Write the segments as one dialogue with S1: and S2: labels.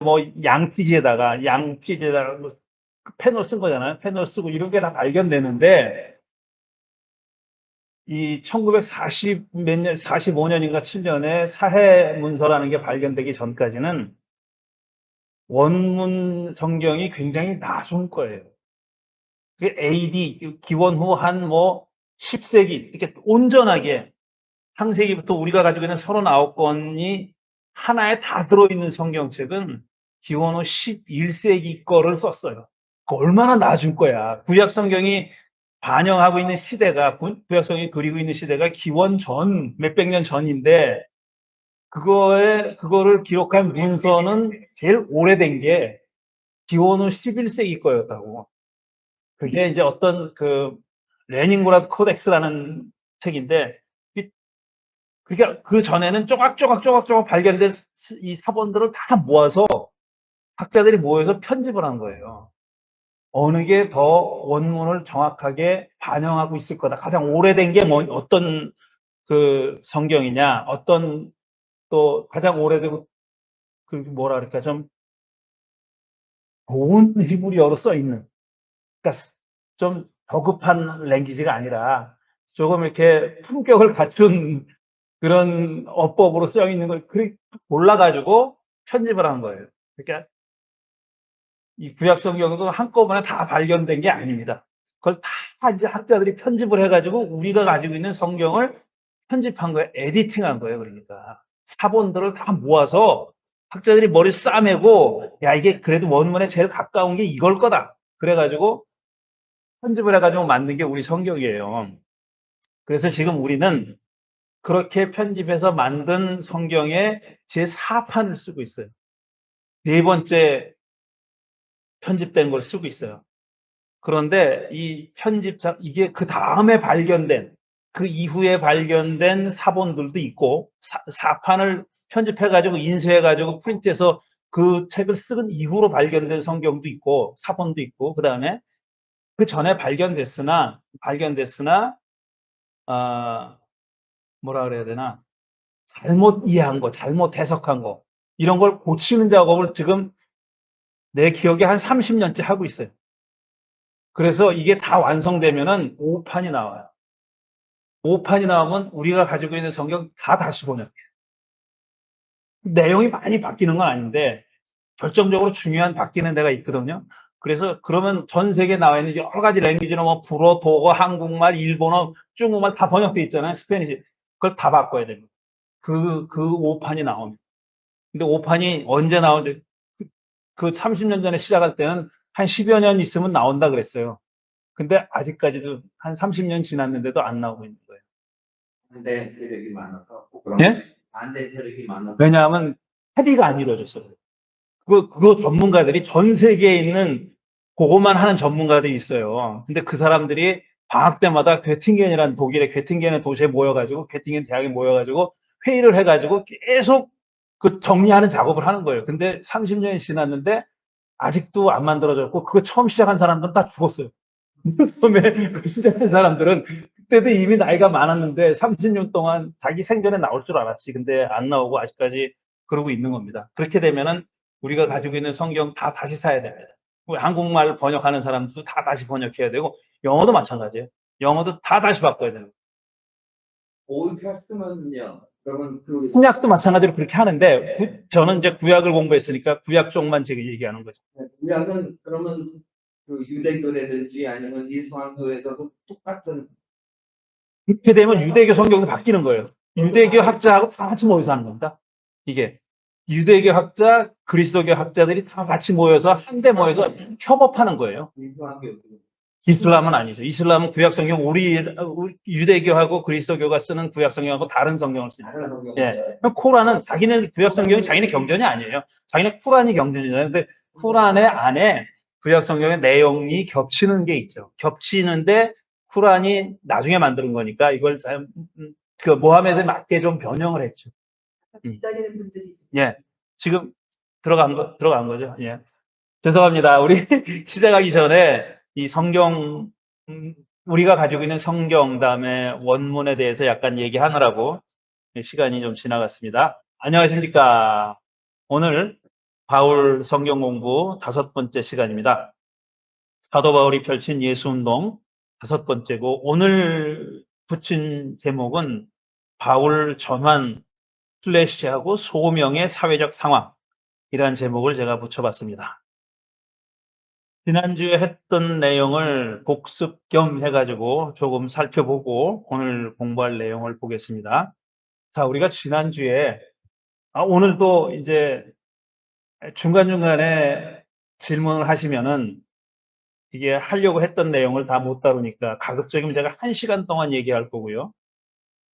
S1: 뭐 양피지에다가 뭐 펜을 쓴 거잖아요. 펜을 쓰고 이런 게 다 발견되는데 이 1940 몇 년, 45년인가 7년에 사해 문서라는 게 발견되기 전까지는 원문 성경이 굉장히 나중 거예요. 그 AD 기원 후 한 뭐 10세기 이렇게 온전하게 창세기부터 우리가 가지고 있는 39권이 하나에 다 들어있는 성경책은 기원 후 11세기 거를 썼어요. 그 얼마나 낮은 거야. 구약 성경이 반영하고 있는 시대가, 구약 성경이 그리고 있는 시대가 기원 전, 몇백 년 전인데, 그거를 기록한 문서는 제일 오래된 게 기원 후 11세기 거였다고. 그게 이제 어떤 레닌그라드 코덱스라는 책인데, 그러니까 그 전에는 조각 발견된 이 사본들을 다 모아서 학자들이 모여서 편집을 한 거예요. 어느 게 더 원문을 정확하게 반영하고 있을 거다. 가장 오래된 게 어떤 그 성경이냐, 어떤 또 가장 오래되고 뭐라 그럴까 좀 좋은 히브리어로 써 있는. 그러니까 좀 저급한 랭귀지가 아니라 조금 이렇게 품격을 갖춘 그런 어법으로 써 있는 걸 골라가지고 편집을 한 거예요. 그러니까 이 구약 성경도 한꺼번에 다 발견된 게 아닙니다. 그걸 다 이제 학자들이 편집을 해가지고 우리가 가지고 있는 성경을 편집한 거예요. 에디팅한 거예요. 그러니까 사본들을 다 모아서 학자들이 머리 싸매고 야 이게 그래도 원문에 제일 가까운 게 이걸 거다. 그래가지고 편집을 해가지고 만든 게 우리 성경이에요. 그래서 지금 우리는 그렇게 편집해서 만든 성경의 제4판을 쓰고 있어요. 네 번째 편집된 걸 쓰고 있어요. 그런데 이 편집자, 이게 그 다음에 발견된, 그 이후에 발견된 사본들도 있고, 사판을 편집해가지고 인쇄해가지고 프린트해서 그 책을 쓴 이후로 발견된 성경도 있고, 사본도 있고, 그 다음에 그 전에 발견됐으나, 뭐라 그래야 되나, 잘못 이해한 거, 잘못 해석한 거, 이런 걸 고치는 작업을 지금 내 기억에 한 30년째 하고 있어요. 그래서 이게 다 완성되면은 5판이 나와요. 5판이 나오면 우리가 가지고 있는 성경 다 다시 번역해요. 내용이 많이 바뀌는 건 아닌데 결정적으로 중요한 바뀌는 데가 있거든요. 그래서 그러면 전 세계에 나와 있는 여러 가지 랭귀지로 뭐 불어, 독어, 한국말, 일본어, 중국말 다 번역돼 있잖아요. 스페니시. 그걸 다 바꿔야 됩니다. 그 5판이 나옵니다. 근데 5판이 언제 나오는지 그 30년 전에 시작할 때는 한 10여 년 있으면 나온다 그랬어요. 근데 아직까지도 한 30년 지났는데도 안 나오고 있는 거예요.
S2: 반대 세력이 많아서.
S1: 예?
S2: 반대 세력이 많아서.
S1: 왜냐하면 협의가 안 이루어졌어요. 그거 전문가들이 전 세계에 있는 그것만 하는 전문가들이 있어요. 근데 그 사람들이 방학 때마다 괴팅겐이라는 독일의 괴팅겐의 도시에 모여가지고 괴팅겐 대학에 모여가지고 회의를 해가지고 계속 그 정리하는 작업을 하는 거예요. 근데 30년이 지났는데 아직도 안 만들어졌고 그거 처음 시작한 사람들은 다 죽었어요. 처음에 시작한 사람들은 그때도 이미 나이가 많았는데 30년 동안 자기 생전에 나올 줄 알았지. 근데 안 나오고 아직까지 그러고 있는 겁니다. 그렇게 되면은 우리가 가지고 있는 성경 다 다시 사야 됩니다. 한국말 번역하는 사람도 다 다시 번역해야 되고 영어도 마찬가지예요. 영어도 다 다시 바꿔야 되는 거예요.
S2: 올드 테스트먼트는요. 그러면
S1: 구약도 마찬가지로 그렇게 하는데 저는 이제 구약을 공부했으니까 구약 쪽만 제가 얘기하는 거죠.
S2: 구약은 그러면 그 유대교라든지 아니면 이슬람교에서도 똑같은.
S1: 그렇게 되면 유대교 성경도 바뀌는 거예요. 유대교 학자하고 다 같이 모여서 하는 겁니다. 이게 유대교 학자, 그리스도교 학자들이 다 같이 모여서 한데 모여서 협업하는 거예요. 이슬람은 아니죠. 이슬람은 구약 성경 우리 유대교하고 그리스도교가 쓰는 구약 성경하고 다른 성경을 씁니다. 예. 코란은 자기는 구약 성경이 자기네 경전이 아니에요. 자기네 쿠란이 경전이잖아요. 근데 쿠란의 안에 구약 성경의 내용이 겹치는 게 있죠. 겹치는데 쿠란이 나중에 만드는 거니까 이걸 그 모하메드에 맞게 좀 변형을 했죠.
S3: 기다리는 분들이 있어요.
S1: 예. 지금 들어간 거죠. 예. 죄송합니다. 우리 시작하기 전에 이 성경, 우리가 가지고 있는 성경, 다음에 원문에 대해서 약간 얘기하느라고 시간이 좀 지나갔습니다. 안녕하십니까. 오늘 바울 성경 공부 5번째 시간입니다. 사도 바울이 펼친 예수운동 5번째고 오늘 붙인 제목은 바울 전환 플래시하고 소명의 사회적 상황이라는 제목을 제가 붙여봤습니다. 지난주에 했던 내용을 복습 겸 해가지고 조금 살펴보고 오늘 공부할 내용을 보겠습니다. 자, 우리가 지난주에 오늘도 이제 중간중간에 질문을 하시면은 이게 하려고 했던 내용을 다 못 다루니까 가급적이면 제가 1시간 동안 얘기할 거고요.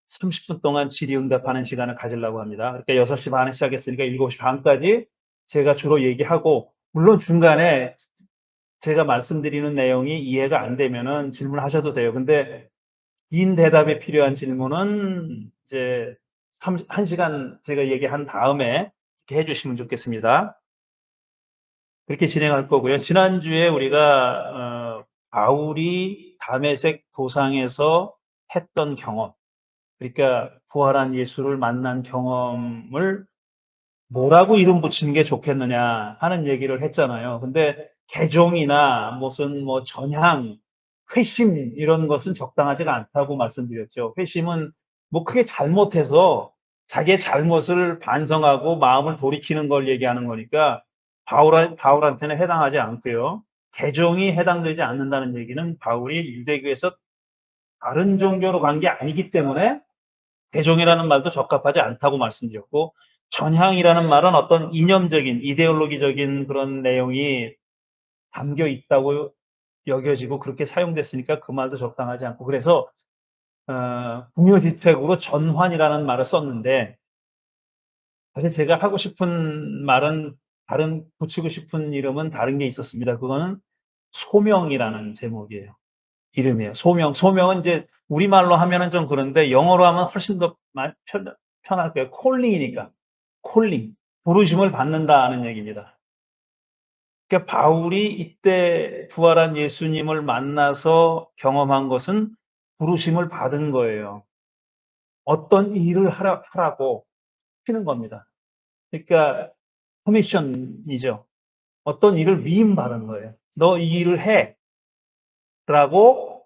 S1: 30분 동안 질의응답하는 시간을 가지려고 합니다. 그러니까 6시 반에 시작했으니까 7시 반까지 제가 주로 얘기하고, 물론 중간에 제가 말씀드리는 내용이 이해가 안 되면은 질문하셔도 돼요. 근데 긴 대답이 필요한 질문은 이제 1시간 제가 얘기한 다음에 이렇게 해주시면 좋겠습니다. 그렇게 진행할 거고요. 지난주에 우리가 바울이 다메섹 도상에서 했던 경험, 그러니까 부활한 예수를 만난 경험을 뭐라고 이름 붙이는 게 좋겠느냐 하는 얘기를 했잖아요. 근데 개종이나 무슨 뭐 전향, 회심 이런 것은 적당하지가 않다고 말씀드렸죠. 회심은 뭐 크게 잘못해서 자기의 잘못을 반성하고 마음을 돌이키는 걸 얘기하는 거니까 바울한테는 해당하지 않고요. 개종이 해당되지 않는다는 얘기는 바울이 유대교에서 다른 종교로 간 게 아니기 때문에 개종이라는 말도 적합하지 않다고 말씀드렸고, 전향이라는 말은 어떤 이념적인 이데올로기적인 그런 내용이 담겨 있다고 여겨지고 그렇게 사용됐으니까 그 말도 적당하지 않고, 그래서 부묘지책으로 전환이라는 말을 썼는데, 사실 제가 하고 싶은 말은 다른, 붙이고 싶은 이름은 다른 게 있었습니다. 그거는 소명이라는 제목이에요. 이름이에요. 소명은 이제 우리말로 하면은 좀 그런데 영어로 하면 훨씬 더 편할 거예요. 콜링이니까. 콜링. 부르심을 받는다는 얘기입니다. 그러니까 바울이 이때 부활한 예수님을 만나서 경험한 것은 부르심을 받은 거예요. 어떤 일을 하라고 시키는 겁니다. 그러니까 커미션이죠. 어떤 일을 위임받은 거예요. 너 이 일을 해. 라고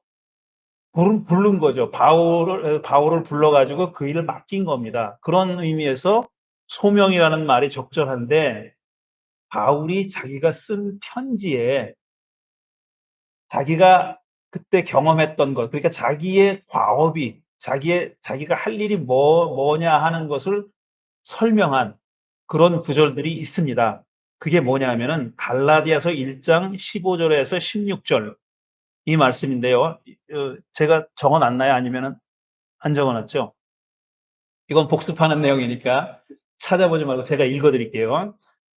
S1: 부른 거죠. 바울을 불러가지고 그 일을 맡긴 겁니다. 그런 의미에서 소명이라는 말이 적절한데, 바울이 자기가 쓴 편지에 자기가 그때 경험했던 것, 그러니까 자기의 과업이, 자기가 할 일이 뭐냐 하는 것을 설명한 그런 구절들이 있습니다. 그게 뭐냐 하면은 갈라디아서 1장 15절에서 16절 이 말씀인데요. 제가 적어놨나요? 아니면은 안 적어놨죠? 이건 복습하는 내용이니까 찾아보지 말고 제가 읽어드릴게요.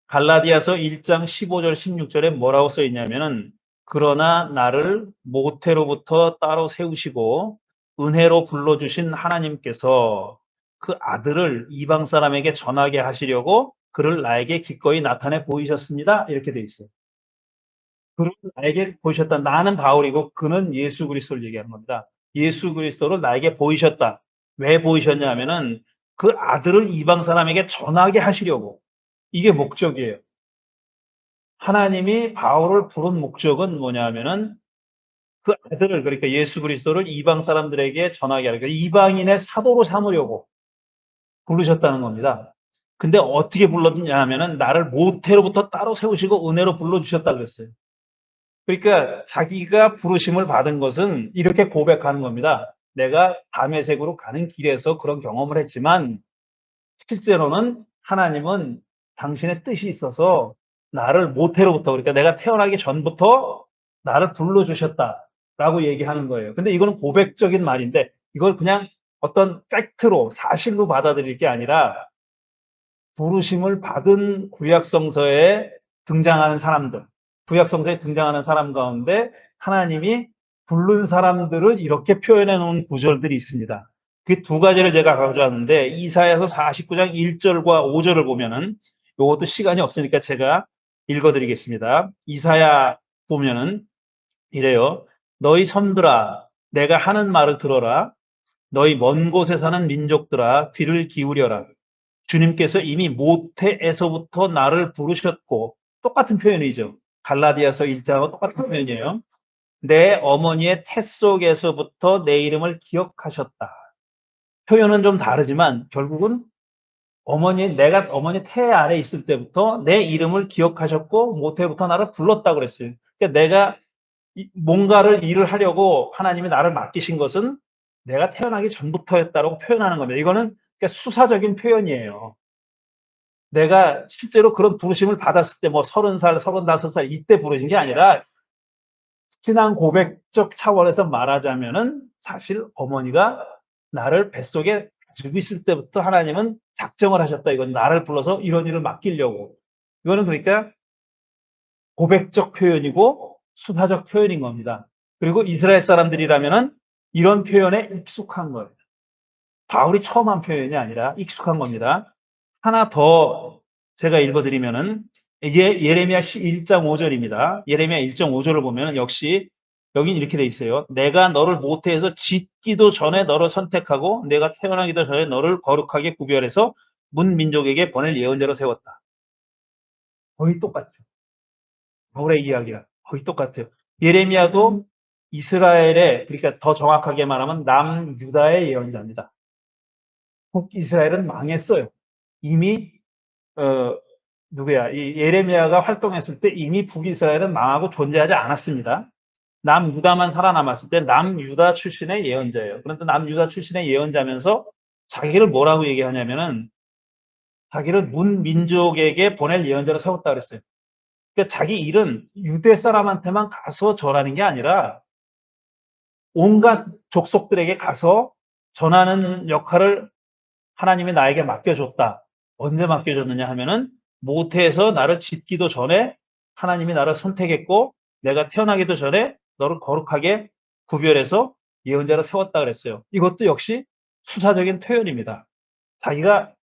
S1: 갈라디아서 1장 15절 16절에 뭐라고 써 있냐면은, 그러나 나를 모태로부터 따로 세우시고 은혜로 불러주신 하나님께서 그 아들을 이방 사람에게 전하게 하시려고 그를 나에게 기꺼이 나타내 보이셨습니다. 이렇게 돼 있어요. 그를 나에게 보이셨다. 나는 바울이고 그는 예수 그리스도를 얘기하는 겁니다. 예수 그리스도를 나에게 보이셨다. 왜 보이셨냐 하면은 그 아들을 이방 사람에게 전하게 하시려고. 이게 목적이에요. 하나님이 바울을 부른 목적은 뭐냐 하면은 그 아들을, 그러니까 예수 그리스도를 이방 사람들에게 전하게 하려고, 이방인의 사도로 삼으려고 부르셨다는 겁니다. 근데 어떻게 불렀냐 하면은 나를 모태로부터 따로 세우시고 은혜로 불러주셨다 그랬어요. 그러니까 자기가 부르심을 받은 것은 이렇게 고백하는 겁니다. 내가 다메섹으로 가는 길에서 그런 경험을 했지만 실제로는 하나님은 당신의 뜻이 있어서 나를 모태로부터, 그러니까 내가 태어나기 전부터 나를 불러주셨다라고 얘기하는 거예요. 근데 이거는 고백적인 말인데 이걸 그냥 어떤 팩트로, 사실로 받아들일 게 아니라 부르심을 받은 구약성서에 등장하는 사람들, 구약성서에 등장하는 사람 가운데 하나님이 부른 사람들을 이렇게 표현해 놓은 구절들이 있습니다. 그 두 가지를 제가 가져왔는데, 이사야서 49장 1절과 5절을 보면은, 이것도 시간이 없으니까 제가 읽어드리겠습니다. 이사야 보면은 이래요. 너희 섬들아, 내가 하는 말을 들어라. 너희 먼 곳에 사는 민족들아, 귀를 기울여라. 주님께서 이미 모태에서부터 나를 부르셨고, 똑같은 표현이죠. 갈라디아서 1장하고 똑같은 표현이에요. 내 어머니의 태 속에서부터 내 이름을 기억하셨다. 표현은 좀 다르지만 결국은 내가 어머니 태 아래 있을 때부터 내 이름을 기억하셨고 모태부터 나를 불렀다고 그랬어요. 그러니까 내가 뭔가를 일을 하려고 하나님이 나를 맡기신 것은 내가 태어나기 전부터였다라고 표현하는 겁니다. 이거는 그러니까 수사적인 표현이에요. 내가 실제로 그런 부르심을 받았을 때 뭐 30살, 35살 이때 부르신 게 아니라 신앙 고백적 차원에서 말하자면은 사실 어머니가 나를 뱃속에 가지고 있을 때부터 하나님은 작정을 하셨다. 이건 나를 불러서 이런 일을 맡기려고. 이거는 그러니까 고백적 표현이고 수사적 표현인 겁니다. 그리고 이스라엘 사람들이라면은 이런 표현에 익숙한 거예요. 바울이 처음 한 표현이 아니라 익숙한 겁니다. 하나 더 제가 읽어드리면은 이게 예레미야 1장 5절입니다. 예레미야 1장 5절을 보면 역시 여긴 이렇게 돼 있어요. 내가 너를 모태에서 짓기도 전에 너를 선택하고 내가 태어나기도 전에 너를 거룩하게 구별해서 문 민족에게 보낼 예언자로 세웠다. 거의 똑같죠. 바울의 이야기가 거의 똑같아요. 예레미야도 이스라엘의, 그러니까 더 정확하게 말하면 남유다의 예언자입니다. 북이스라엘은 망했어요. 이미 이 예레미야가 활동했을 때 이미 북이스라엘은 망하고 존재하지 않았습니다. 남유다만 살아남았을 때 남유다 출신의 예언자예요. 그런데 남유다 출신의 예언자면서 자기를 뭐라고 얘기하냐면은 자기를 문 민족에게 보낼 예언자로 세웠다 그랬어요. 그러니까 자기 일은 유대 사람한테만 가서 전하는 게 아니라 온갖 족속들에게 가서 전하는 역할을 하나님이 나에게 맡겨줬다. 언제 맡겨줬느냐 하면은 모태에서 나를 짓기도 전에 하나님이 나를 선택했고 내가 태어나기도 전에 너를 거룩하게 구별해서 예언자로 세웠다 그랬어요. 이것도 역시 수사적인 표현입니다. 자기가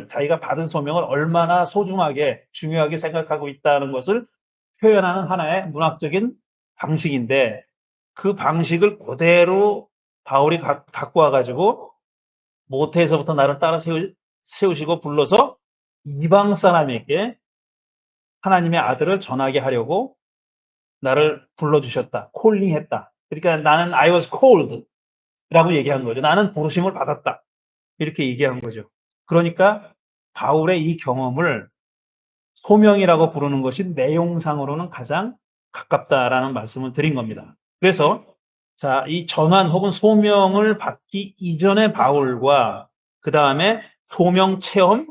S1: 자기가 받은 소명을 얼마나 소중하게 중요하게 생각하고 있다는 것을 표현하는 하나의 문학적인 방식인데 그 방식을 그대로 바울이 갖고 와가지고 모태에서부터 나를 따라 세우시고 불러서 이방 사람에게 하나님의 아들을 전하게 하려고 나를 불러주셨다. 콜링했다. 그러니까 나는 I was called 라고 얘기한 거죠. 나는 부르심을 받았다. 이렇게 얘기한 거죠. 그러니까 바울의 이 경험을 소명이라고 부르는 것이 내용상으로는 가장 가깝다라는 말씀을 드린 겁니다. 그래서 자, 이 전환 혹은 소명을 받기 이전의 바울과 그 다음에 소명 체험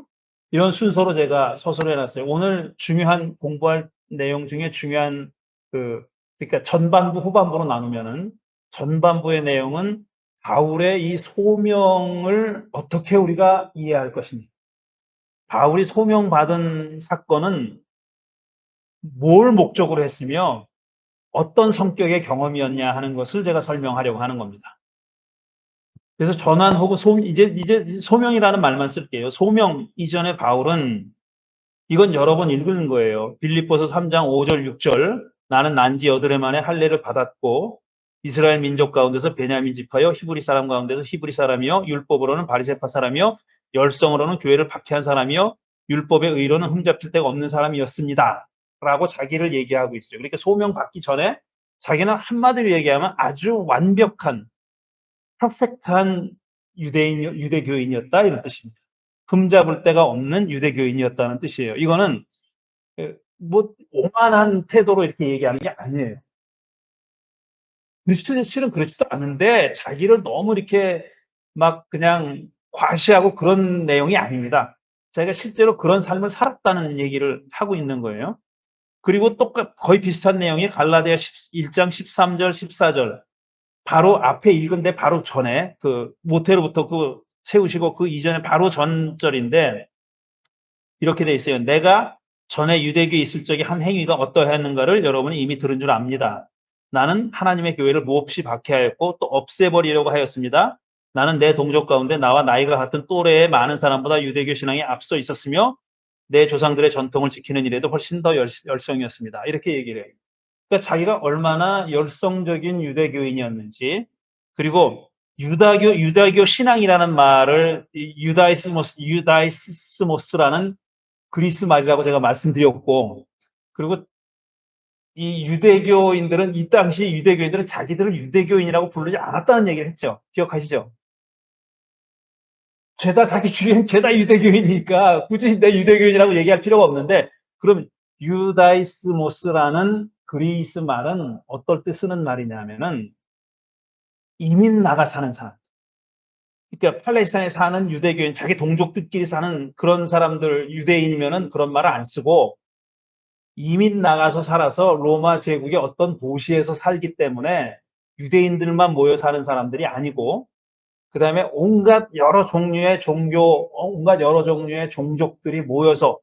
S1: 이런 순서로 제가 서술해 놨어요. 오늘 중요한 공부할 내용 중에 중요한 그러니까 전반부 후반부로 나누면은 전반부의 내용은 바울의 이 소명을 어떻게 우리가 이해할 것인지, 바울이 소명받은 사건은 뭘 목적으로 했으며 어떤 성격의 경험이었냐 하는 것을 제가 설명하려고 하는 겁니다. 그래서 전환 혹은 이제 소명이라는 말만 쓸게요. 소명 이전에 바울은 이건 여러 번 읽은 거예요. 빌립보서 3장 5절 6절 나는 난지 여드레 만에 할례를 받았고 이스라엘 민족 가운데서 베냐민 지파여 히브리 사람 가운데서 히브리 사람이요 율법으로는 바리새파 사람이요 열성으로는 교회를 박해한 사람이요 율법의 의로는 흠잡힐 데가 없는 사람이었습니다. 라고 자기를 얘기하고 있어요. 그러니까 소명 받기 전에 자기는 한마디로 얘기하면 아주 완벽한 퍼펙트한 유대교인이었다 이런 뜻입니다. 흠잡을 데가 없는 유대교인이었다는 뜻이에요. 이거는 뭐 오만한 태도로 이렇게 얘기하는 게 아니에요. 실은 그렇지도 않은데 자기를 너무 이렇게 막 그냥 과시하고 그런 내용이 아닙니다. 자기가 실제로 그런 삶을 살았다는 얘기를 하고 있는 거예요. 그리고 거의 비슷한 내용이 갈라디아 1장 13절 14절 바로 앞에 읽은데 바로 전에 모태로부터 세우시고 그 이전에 바로 전절인데 이렇게 돼 있어요. 내가 전에 유대교에 있을 적에 한 행위가 어떠했는가를 여러분이 이미 들은 줄 압니다. 나는 하나님의 교회를 몹시 박해하였고 또 없애버리려고 하였습니다. 나는 내 동족 가운데 나와 나이가 같은 또래의 많은 사람보다 유대교 신앙에 앞서 있었으며 내 조상들의 전통을 지키는 일에도 훨씬 더 열성이었습니다. 이렇게 얘기를 해요. 그러니까 자기가 얼마나 열성적인 유대교인이었는지 그리고 유다교 신앙이라는 말을 유다이스모스라는 그리스 말이라고 제가 말씀드렸고, 그리고 이 유대교인들은 이 당시 유대교인들은 자기들을 유대교인이라고 부르지 않았다는 얘기를 했죠. 기억하시죠? 죄다 자기 주변 죄다 유대교인이니까 굳이 내 유대교인이라고 얘기할 필요가 없는데, 그럼 유다이스모스라는 그리스 말은 어떨 때 쓰는 말이냐면은 이민 나가 사는 사람. 그러니까 팔레스타인에 사는 유대교인, 자기 동족들끼리 사는 그런 사람들, 유대인이면은 그런 말을 안 쓰고, 이민 나가서 살아서 로마 제국의 어떤 도시에서 살기 때문에 유대인들만 모여 사는 사람들이 아니고, 그 다음에 온갖 여러 종류의 종교, 온갖 여러 종류의 종족들이 모여서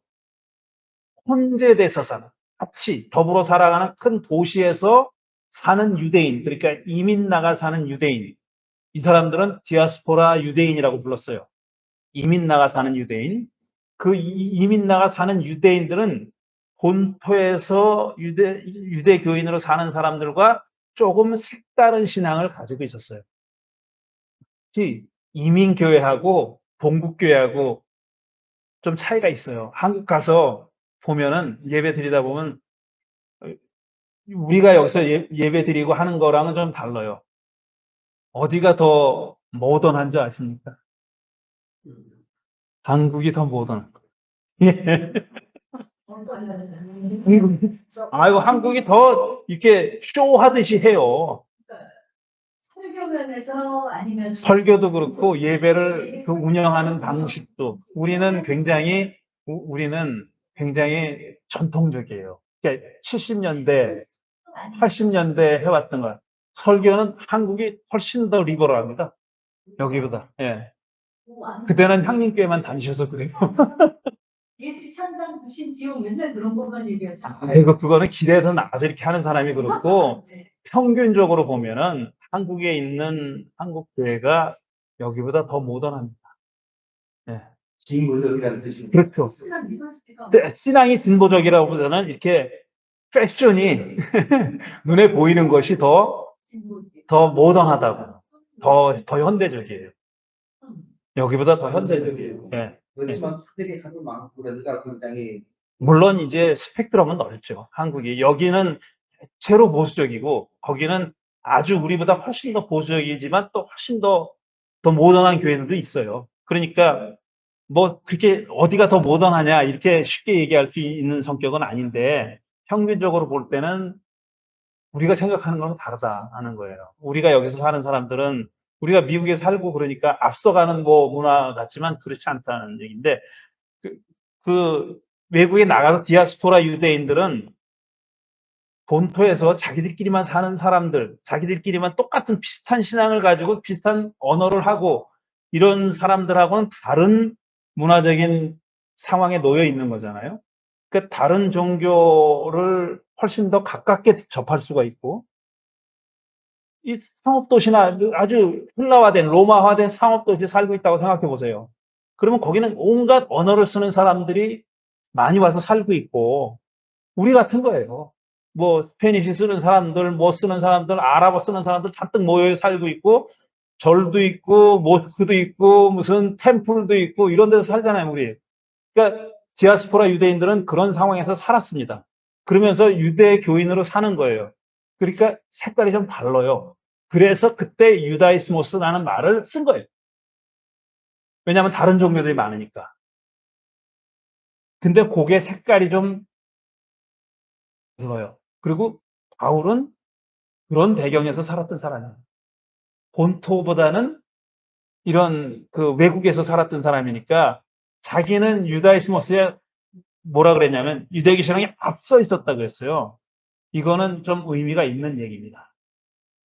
S1: 혼재돼서 사는, 같이 더불어 살아가는 큰 도시에서 사는 유대인, 그러니까 이민 나가 사는 유대인. 이 사람들은 디아스포라 유대인이라고 불렀어요. 이민 나가 사는 유대인. 그 이민 나가 사는 유대인들은 본토에서 유대교인으로 사는 사람들과 조금 색다른 신앙을 가지고 있었어요. 특히 이민교회하고 본국교회하고 좀 차이가 있어요. 한국 가서 보면은 예배 드리다 보면 우리가 여기서 예배 드리고 하는 거랑은 좀 달라요. 어디가 더 모던한 줄 아십니까? 한국이 더 모던. 예. 아이고, 한국이 더 이렇게 쇼하듯이 해요.
S3: 설교 면에서 아니면
S1: 설교도 그렇고 예배를 그 운영하는 방식도 우리는 굉장히 전통적이에요. 그러니까 70년대, 80년대 해왔던 거. 설교는 한국이 훨씬 더 리버럴합니다. 여기보다. 예. 그때는 향림교회만 다니셔서 그래요.
S3: 예수 천당 부신 지옥 맨날 그런 것만 얘기하죠.
S1: 아이고, 그거는 기대해서 나가서 이렇게 하는 사람이 그렇고, 평균적으로 보면은 한국에 있는 한국 교회가 여기보다 더 모던합니다. 예.
S2: 진보적이라는 뜻입니다.
S1: 그렇죠. 신앙이 진보적이라고 보다는 이렇게 패션이 눈에 보이는 것이 더 모던하다고, 더 현대적이에요. 여기보다 더 현대적이에요. 예.
S2: 그렇지만 수들이 하도 많고 그러니까 굉장히
S1: 물론 이제 스펙트럼은 넓죠. 한국이. 여기는 대체로 보수적이고 거기는 아주 우리보다 훨씬 더 보수적이지만 또 훨씬 더 모던한 교회들도 있어요. 그러니까 뭐 그렇게 어디가 더 모던하냐 이렇게 쉽게 얘기할 수 있는 성격은 아닌데, 평균적으로 볼 때는 우리가 생각하는 건 다르다 하는 거예요. 우리가 여기서 사는 사람들은 우리가 미국에 살고 그러니까 앞서가는 뭐 문화 같지만 그렇지 않다는 얘기인데, 그 외국에 나가서 디아스포라 유대인들은 본토에서 자기들끼리만 사는 사람들, 자기들끼리만 똑같은 비슷한 신앙을 가지고 비슷한 언어를 하고 이런 사람들하고는 다른 문화적인 상황에 놓여 있는 거잖아요. 그러니까 다른 종교를 훨씬 더 가깝게 접할 수가 있고, 이 상업도시나 아주 훌라화된 로마화된 상업도시에 살고 있다고 생각해 보세요. 그러면 거기는 온갖 언어를 쓰는 사람들이 많이 와서 살고 있고, 우리 같은 거예요. 뭐 스페니시 쓰는 사람들, 뭐 쓰는 사람들, 아랍어 쓰는 사람들 잔뜩 모여 살고 있고, 절도 있고 모스크도 있고 무슨 템플도 있고 이런 데서 살잖아요, 우리. 그러니까 디아스포라 유대인들은 그런 상황에서 살았습니다. 그러면서 유대 교인으로 사는 거예요. 그러니까 색깔이 좀 달라요. 그래서 그때 유다이스모스라는 말을 쓴 거예요. 왜냐하면 다른 종교들이 많으니까. 근데 그게 색깔이 좀 달라요. 그리고 바울은 그런 배경에서 살았던 사람이에요. 본토보다는 이런 그 외국에서 살았던 사람이니까 자기는 유다이스모스에 뭐라 그랬냐면 유대교 신앙이 앞서 있었다 그랬어요. 이거는 좀 의미가 있는 얘기입니다.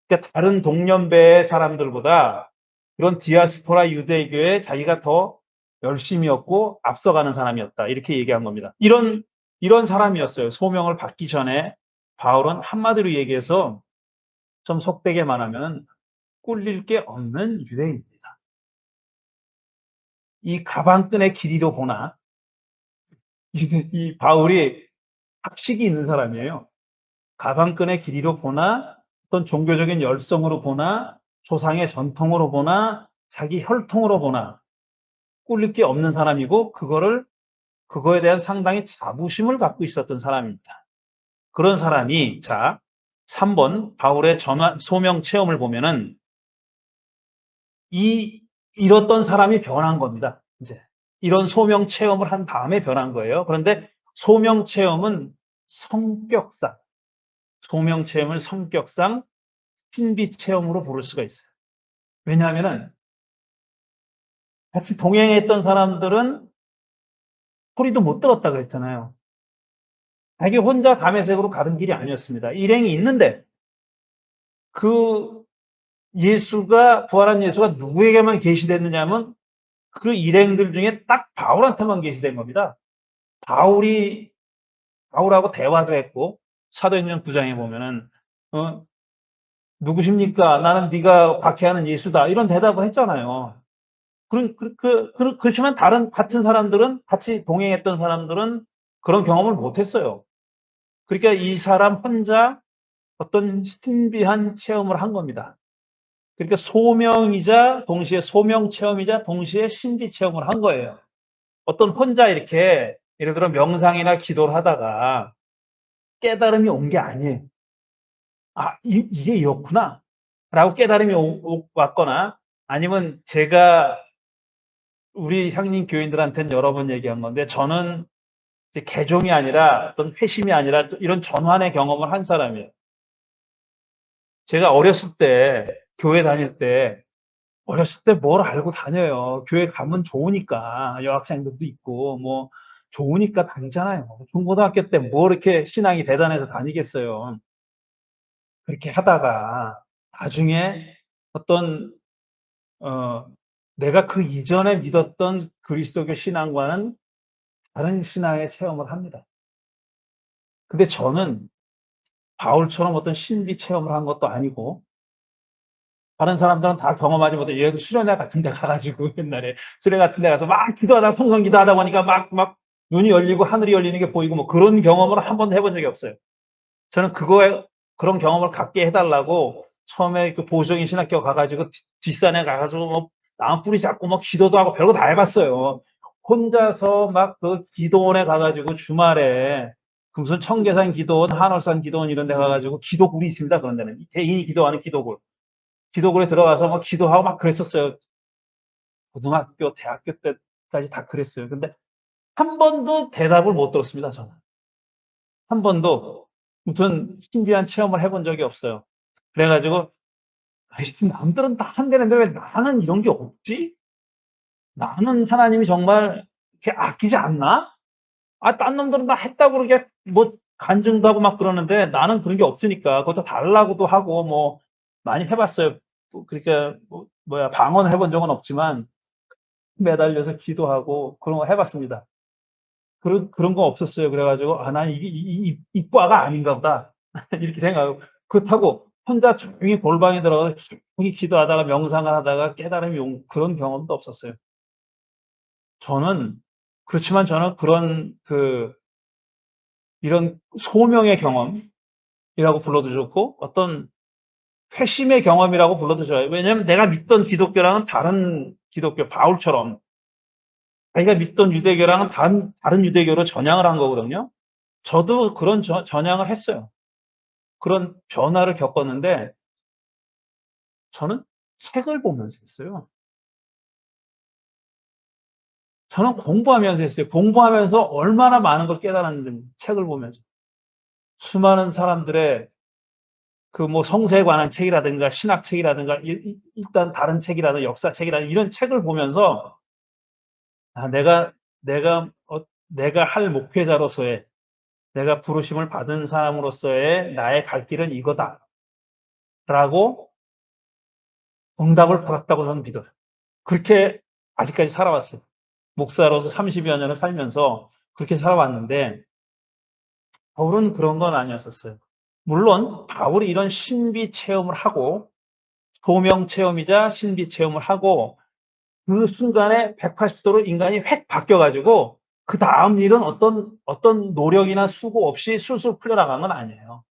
S1: 그러니까 다른 동년배의 사람들보다 그런 디아스포라 유대교에 자기가 더 열심이었고 앞서가는 사람이었다. 이렇게 얘기한 겁니다. 이런 사람이었어요. 소명을 받기 전에 바울은 한마디로 얘기해서 좀 속되게 말하면 꿀릴 게 없는 유대인입니다. 이 가방끈의 길이로 보나 이 바울이 학식이 있는 사람이에요. 가방끈의 길이로 보나 어떤 종교적인 열성으로 보나 조상의 전통으로 보나 자기 혈통으로 보나 꿀릴 게 없는 사람이고 그거에 대한 상당히 자부심을 갖고 있었던 사람입니다. 그런 사람이 3번 바울의 소명 체험을 보면은 이렇던 사람이 변한 겁니다. 이제 이런 소명 체험을 한 다음에 변한 거예요. 그런데 소명 체험은 소명 체험을 성격상 신비 체험으로 부를 수가 있어요. 왜냐하면은 같이 동행했던 사람들은 소리도 못 들었다 그랬잖아요. 자기 혼자 감회색으로 가는 길이 아니었습니다. 일행이 있는데 그 부활한 예수가 누구에게만 계시됐느냐면 그 일행들 중에 딱 바울한테만 계시된 겁니다. 바울하고 대화도 했고 사도행전 9장에 보면은 누구십니까? 나는 네가 박해하는 예수다. 이런 대답을 했잖아요. 그렇지만 같은 사람들은 같이 동행했던 사람들은 그런 경험을 못했어요. 그러니까 이 사람 혼자 어떤 신비한 체험을 한 겁니다. 그러니까 동시에 소명 체험이자 동시에 신비 체험을 한 거예요. 어떤 혼자 이렇게 예를 들어 명상이나 기도를 하다가 깨달음이 온 게 아니에요. 이게 이렇구나 라고 깨달음이 왔거나 아니면 제가 우리 향림 교인들한테는 여러 번 얘기한 건데 저는 이제 개종이 아니라 어떤 회심이 아니라 이런 전환의 경험을 한 사람이에요. 제가 어렸을 때 교회 다닐 때 뭘 알고 다녀요. 교회 가면 좋으니까 여학생들도 있고 뭐 좋으니까 다니잖아요. 중고등학교 때 뭐 이렇게 신앙이 대단해서 다니겠어요. 그렇게 하다가 나중에 어떤 내가 그 이전에 믿었던 그리스도교 신앙과는 다른 신앙의 체험을 합니다. 근데 저는 바울처럼 어떤 신비 체험을 한 것도 아니고 다른 사람들은 다 경험하지 못해. 얘도 수련회 같은 데 가가지고 옛날에 수련회 같은 데 가서 막 기도하다 성경 기도하다 보니까 막 눈이 열리고 하늘이 열리는 게 보이고 뭐 그런 경험을 한 번도 해본 적이 없어요. 저는 그런 경험을 갖게 해달라고 처음에 그 보수적인 신학교 가가지고 뒷산에 가가지고 뭐 나무 뿌리 잡고 막 기도도 하고 별거 다 해봤어요. 혼자서 막 그 기도원에 가가지고 주말에 무슨 청계산 기도원, 한월산 기도원 이런 데 가가지고 기도굴이 있습니다. 그런 데는 개인이 기도하는 기도굴에 들어가서 막 기도하고 막 그랬었어요. 고등학교, 대학교 때까지 다 그랬어요. 근데 한 번도 대답을 못 들었습니다. 저는 한 번도 무슨 신비한 체험을 해본 적이 없어요. 그래가지고 남들은 다 한대는데 왜 나는 이런 게 없지? 나는 하나님이 정말 이렇게 아끼지 않나? 딴 놈들은 다 했다고 그렇게 뭐 간증도 하고 막 그러는데 나는 그런 게 없으니까 그것도 달라고도 하고 뭐 많이 해봤어요. 그러니까 방언을 해본 적은 없지만 매달려서 기도하고 그런 거 해봤습니다. 그런 거 없었어요. 그래가지고 난 이게 이 과가 아닌가 보다 이렇게 생각하고 그렇다고 혼자 조용히 골방에 들어가서 조용히 기도하다가 명상을 하다가 깨달음이 온 그런 경험도 없었어요. 그렇지만 저는 이런 소명의 경험이라고 불러도 좋고 어떤 회심의 경험이라고 불러도 좋아요. 왜냐하면 내가 믿던 기독교랑은 다른 기독교, 바울처럼 자기가 믿던 유대교랑은 다른 유대교로 전향을 한 거거든요. 저도 그런 전향을 했어요. 그런 변화를 겪었는데 저는 책을 보면서 했어요. 저는 공부하면서 했어요. 공부하면서 얼마나 많은 걸 깨달았는지 책을 보면서. 수많은 사람들의 성서에 관한 책이라든가 신학책이라든가 일단 다른 책이라든가 역사책이라든가 이런 책을 보면서 내가 할 목회자로서의 내가 부르심을 받은 사람으로서의 나의 갈 길은 이거다라고 응답을 받았다고 저는 믿어요. 그렇게 아직까지 살아왔어요. 목사로서 30여 년을 살면서 그렇게 살아왔는데 바울은 그런 건 아니었었어요. 물론 바울이 이런 신비 체험을 하고 소명 체험이자 신비 체험을 하고 그 순간에 180도로 인간이 획 바뀌어가지고 그 다음 일은 어떤 노력이나 수고 없이 술술 풀려나간 건 아니에요.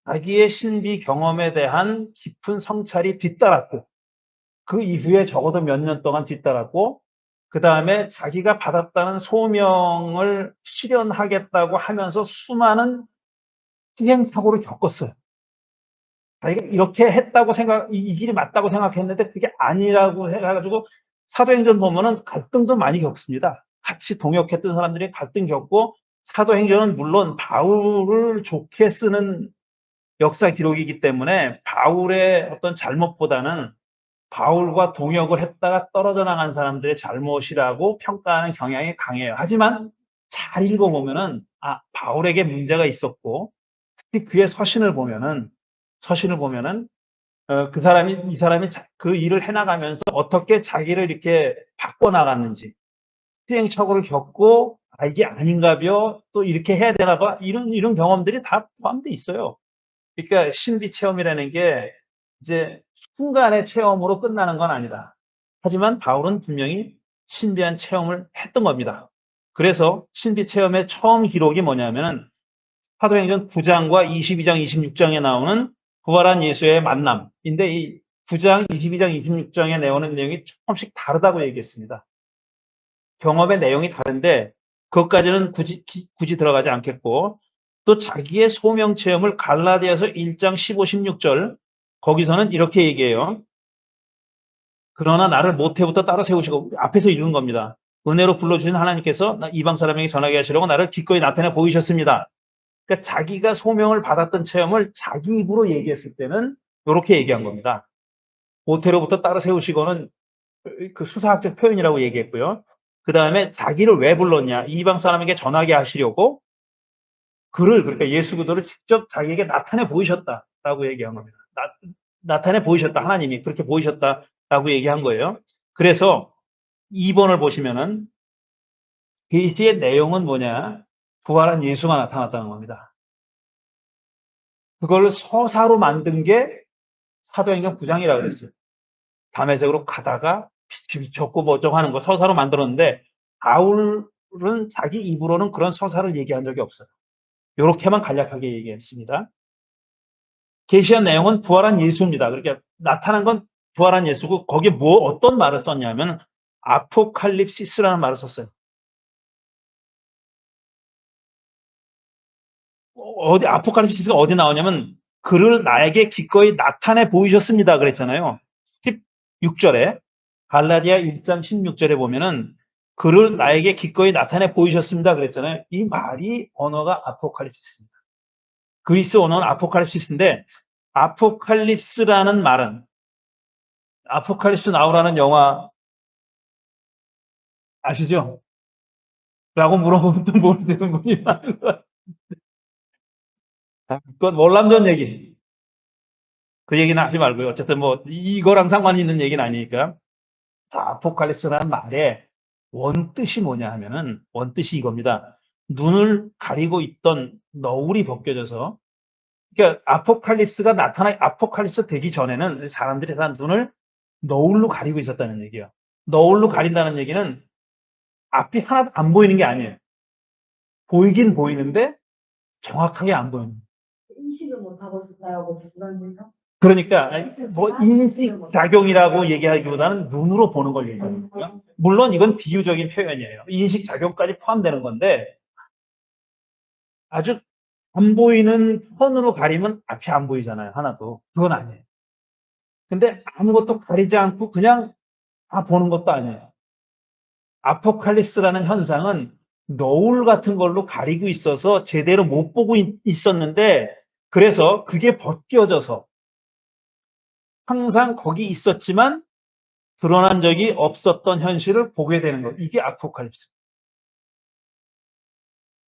S1: 자기의 신비 경험에 대한 깊은 성찰이 뒤따랐고, 그 이후에 적어도 몇 년 동안 뒤따랐고, 그 다음에 자기가 받았다는 소명을 실현하겠다고 하면서 수많은 시행착오를 겪었어요. 자기가 이렇게 했다고 이 길이 맞다고 생각했는데 그게 아니라고 해가지고 사도행전 보면은 갈등도 많이 겪습니다. 같이 동역했던 사람들이 갈등 겪고, 사도행전은 물론 바울을 좋게 쓰는 역사 기록이기 때문에 바울의 어떤 잘못보다는 바울과 동역을 했다가 떨어져 나간 사람들의 잘못이라고 평가하는 경향이 강해요. 하지만 잘 읽어보면은 바울에게 문제가 있었고, 특히 그의 서신을 보면은 이 사람이 그 일을 해나가면서 어떻게 자기를 이렇게 바꿔나갔는지, 시행착오를 겪고 이게 아닌가벼, 또 이렇게 해야 되나 봐, 이런 경험들이 다 포함돼 있어요. 그러니까 신비 체험이라는 게 이제 순간의 체험으로 끝나는 건 아니다. 하지만 바울은 분명히 신비한 체험을 했던 겁니다. 그래서 신비 체험의 처음 기록이 뭐냐면은 사도행전 9장과 22장, 26장에 나오는 부활한 예수의 만남인데, 이 9장, 22장, 26장에 나오는 내용이 조금씩 다르다고 얘기했습니다. 경험의 내용이 다른데 그것까지는 굳이 들어가지 않겠고, 또 자기의 소명 체험을 갈라디아서 1장 15, 16절 거기서는 이렇게 얘기해요. 그러나 나를 모태부터 따로 세우시고, 앞에서 읽은 겁니다. 은혜로 불러주신 하나님께서 이방 사람에게 전하게 하시려고 나를 기꺼이 나타내 보이셨습니다. 그러니까 자기가 소명을 받았던 체험을 자기 입으로 얘기했을 때는 이렇게 얘기한 겁니다. 모태로부터 따로 세우시고는 그 수사학적 표현이라고 얘기했고요. 그 다음에 자기를 왜 불렀냐, 이방 사람에게 전하게 하시려고 그러니까 예수 그리스도를 직접 자기에게 나타내 보이셨다라고 얘기한 겁니다. 나타내 보이셨다, 하나님이 그렇게 보이셨다라고 얘기한 거예요. 그래서 2번을 보시면은 계시의 내용은 뭐냐, 부활한 예수가 나타났다는 겁니다. 그걸 서사로 만든 게 사도행전 9장이라고 그랬어요. 담에색으로 가다가 빛이 비쳤고 뭐 어쩌고 하는 거 서사로 만들었는데, 바울은 자기 입으로는 그런 서사를 얘기한 적이 없어요. 이렇게만 간략하게 얘기했습니다. 계시한 내용은 부활한 예수입니다. 그러니까 나타난 건 부활한 예수고, 거기에 어떤 말을 썼냐면 아포칼립시스라는 말을 썼어요. 아포칼립시스가 어디 나오냐면 그를 나에게 기꺼이 나타내 보이셨습니다 그랬잖아요. 16절에, 갈라디아 1장 16절에 보면은 그를 나에게 기꺼이 나타내 보이셨습니다 그랬잖아요. 이 말이 언어가 아포칼립시스입니다. 그리스 언어는 아포칼립시스인데, 아포칼립스라는 말은, 아포칼립스 나오라는 영화 아시죠? 라고 물어보면 또 모르시는 분이 많은 것 같아요. 그건 월남전 얘기. 그 얘기는 하지 말고요. 어쨌든 뭐 이거랑 상관이 있는 얘기는 아니니까. 자, 아포칼립스라는 말의 원뜻이 뭐냐 하면은, 원뜻이 이겁니다. 눈을 가리고 있던 너울이 벗겨져서, 그러니까 아포칼립스 되기 전에는 사람들이 다 눈을 너울로 가리고 있었다는 얘기예요. 너울로 가린다는 얘기는 앞이 하나도 안 보이는 게 아니에요. 보이긴 보이는데 정확하게 안 보이는.
S3: 인식을 못하고 있었다고 비슷한데요.
S1: 그러니까 뭐 인식작용이라고 얘기하기보다는 눈으로 보는 걸 얘기하는 거예요. 물론 이건 비유적인 표현이에요. 인식작용까지 포함되는 건데, 아주 안 보이는 선으로 가리면 앞이 안 보이잖아요. 하나도. 그건 아니에요. 근데 아무것도 가리지 않고 그냥 다 보는 것도 아니에요. 아포칼립스라는 현상은 너울 같은 걸로 가리고 있어서 제대로 못 보고 있었는데, 그래서 그게 벗겨져서 항상 거기 있었지만 드러난 적이 없었던 현실을 보게 되는 것. 이게 아포칼립스.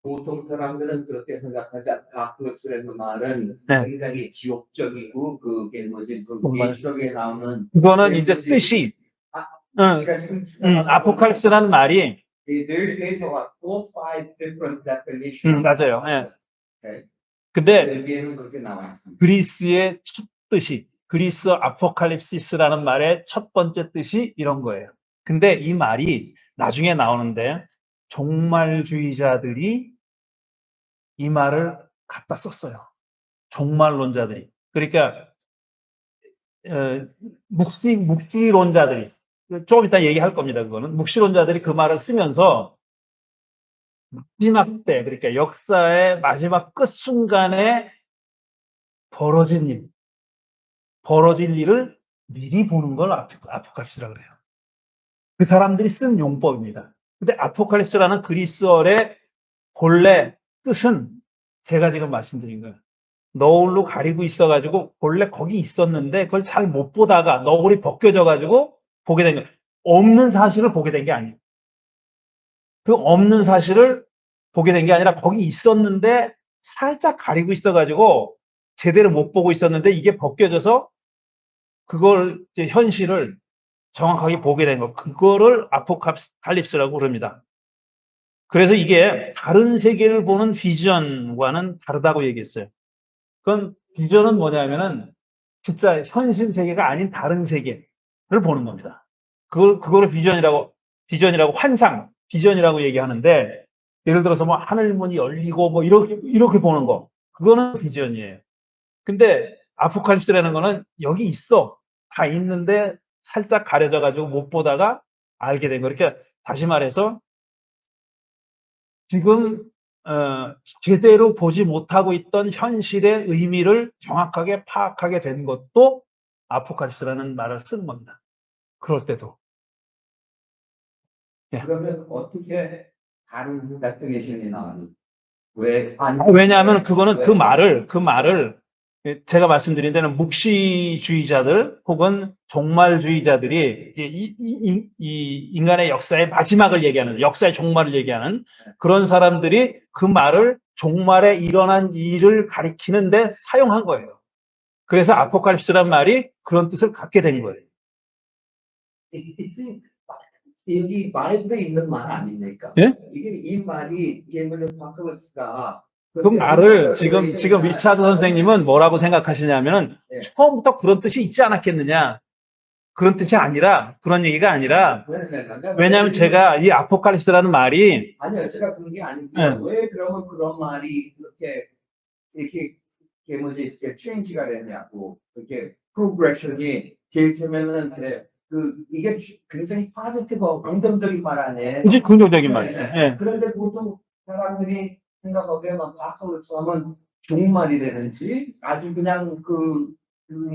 S2: 보통 사람들은 그렇게 생각하지 않다. 아포칼립스라는 말은
S1: 네.
S2: 굉장히 지옥적이고 그게 뭐지? 그
S1: 정말.
S2: 계시록에 나오는
S1: 그거는 이제 뜻이, 아포칼립스라는 말이,
S2: There's about 4-5 different definitions.
S1: 맞아요. 예.
S2: Okay.
S1: 근데
S2: 여기에는 그렇게 나와 있습니다.
S1: 그리스의 첫 뜻이, 그리스 아포칼립시스라는 말의 첫 번째 뜻이 이런 거예요. 근데 이 말이 나중에 나오는데 종말주의자들이 이 말을 갖다 썼어요. 종말론자들이. 그러니까 묵시론자들이, 조금 이따 얘기할 겁니다. 그거는 묵시론자들이 그 말을 쓰면서 마지막 때, 그러니까 역사의 마지막 끝 순간에 벌어질 일을 미리 보는 걸 아포칼립스라 그래요. 그 사람들이 쓴 용법입니다. 근데 아포칼립스라는 그리스어의 본래 뜻은 제가 지금 말씀드린 거예요. 너울로 가리고 있어가지고 본래 거기 있었는데 그걸 잘 못 보다가 너울이 벗겨져가지고 보게 된 거예요. 없는 사실을 보게 된 게 아니에요. 그 없는 사실을 보게 된 게 아니라 거기 있었는데 살짝 가리고 있어가지고 제대로 못 보고 있었는데 이게 벗겨져서 그걸 이제 현실을 정확하게 보게 된 거. 그거를 아포칼립스라고 그럽니다. 그래서 이게 다른 세계를 보는 비전과는 다르다고 얘기했어요. 그건 비전은 뭐냐면은 진짜 현실 세계가 아닌 다른 세계를 보는 겁니다. 그거를 비전이라고 비전이라고 얘기하는데, 예를 들어서 뭐 하늘문이 열리고 뭐 이렇게 보는 거. 그거는 비전이에요. 근데 아포칼립스라는 거는 여기 있어. 다 있는데 살짝 가려져 가지고 못 보다가 알게 된 거. 그러니까 다시 말해서 지금 제대로 보지 못하고 있던 현실의 의미를 정확하게 파악하게 된 것도 아포칼립스라는 말을 쓰는 겁니다. 그럴 때도.
S2: 그러면 어떻게 다른 데피니션이 나와요?
S1: 왜냐하면 그거는 그 말을 제가 말씀드린 데는 묵시주의자들 혹은 종말주의자들이 이제 이 인간의 역사의 마지막을 얘기하는, 역사의 종말을 얘기하는 그런 사람들이 그 말을 종말에 일어난 일을 가리키는데 사용한 거예요. 그래서 아포칼립스란 말이 그런 뜻을 갖게 된 거예요.
S2: 여기 바이블에 있는 말 아닙니까?
S1: 예?
S2: 이 말이 예문의 아포칼립스가
S1: 그 말을 지금 리차드 선생님은 뭐라고 생각하시냐면은 처음부터 그런 뜻이 있지 않았겠느냐. 그런 뜻이 아니라, 그런 얘기가 아니라, 왜냐하면 제가 이 아포칼립스라는 말이,
S2: 아니요, 제가 그런 게 아니고
S1: 네.
S2: 왜 그러면 그런 말이 이렇게 뭐지 체인지가 되냐고, 이렇게 프로그레션이 제일 처음에는 이게 굉장히 파지티브하고 긍정적인 말 아니에요.
S1: 이제 긍정적인 말이죠. 예.
S2: 그런데 보통 사람들이 생각하기에 아포칼립스 하면 종말이 되는지 아주 그냥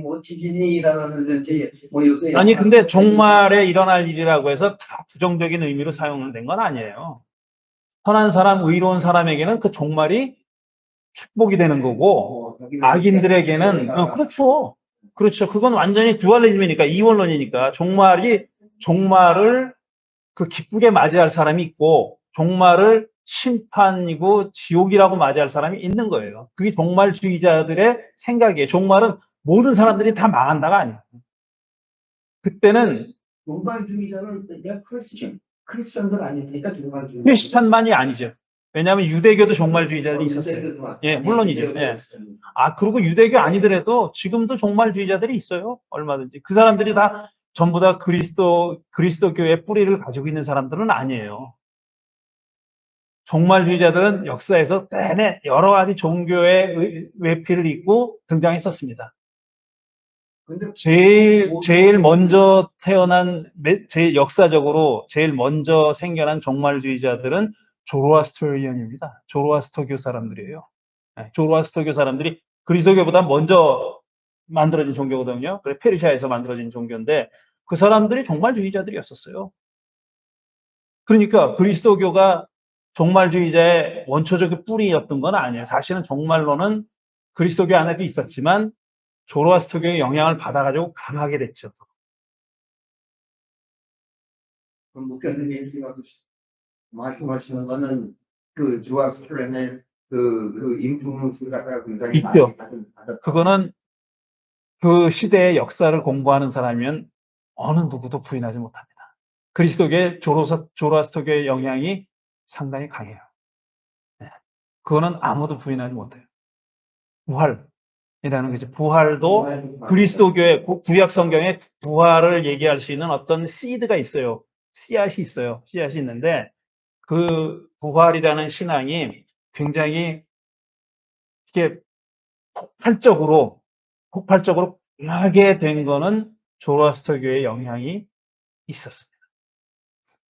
S2: 뭐 지진이 일어나는지 뭐 요새
S1: 아니, 근데 종말에 일어날 일이라고 해서 다 부정적인 의미로 사용된 건 아니에요. 선한 사람, 의로운 사람에게는 그 종말이 축복이 되는 거고, 악인들에게는, 그렇죠. 그렇죠. 그건 완전히 듀얼리즘이니까, 이원론이니까, 종말을 그 기쁘게 맞이할 사람이 있고, 종말을 심판이고 지옥이라고 맞이할 사람이 있는 거예요. 그게 종말주의자들의 생각이에요. 종말은 모든 사람들이 다 망한다가 아니에요. 그때는
S2: 종말주의자는 크리스천들 아닙니까? 종말주의자.
S1: 크리스천만이 아니죠. 왜냐하면 유대교도 종말주의자들이 있었어요. 예, 물론이죠. 예. 그리고 유대교 아니더라도 지금도 종말주의자들이 있어요. 얼마든지. 그 사람들이 다 전부 다 그리스도교의 뿌리를 가지고 있는 사람들은 아니에요. 종말주의자들은 역사에서 내내 여러 가지 종교의 외피를 입고 등장했었습니다. 제일 먼저 제일 역사적으로 제일 먼저 생겨난 종말주의자들은 조로아스터리언입니다. 조로아스터교 사람들이에요. 네, 조로아스터교 사람들이 그리스도교보다 먼저 만들어진 종교거든요. 그래, 페르시아에서 만들어진 종교인데 그 사람들이 종말주의자들이었었어요. 그러니까 그리스도교가 종말주의자의 원초적 뿌리였던 건 아니에요. 사실은 종말론은 그리스도교 안에도 있었지만 조로아스터교의 영향을 받아가지고 강하게 됐죠.
S2: 그럼 목사님이 말씀하시는 거는 그 조로아스터의 그 인플루언스를 갖다가 굉장히
S1: 있죠.
S2: 많이
S1: 그거는 그 시대의 역사를 공부하는 사람이면 어느 누구도 부인하지 못합니다. 그리스도교의 조로아스터교의 영향이 상당히 강해요. 네. 그거는 아무도 부인하지 못해요. 부활이라는 것이, 부활도 그리스도교의 구약 성경에 부활을 얘기할 수 있는 어떤 씨드가 있어요. 씨앗이 있어요. 씨앗이 있는데 그 부활이라는 신앙이 굉장히 이렇게 폭발적으로 강하게 된 거는 조로아스터교의 영향이 있었습니다.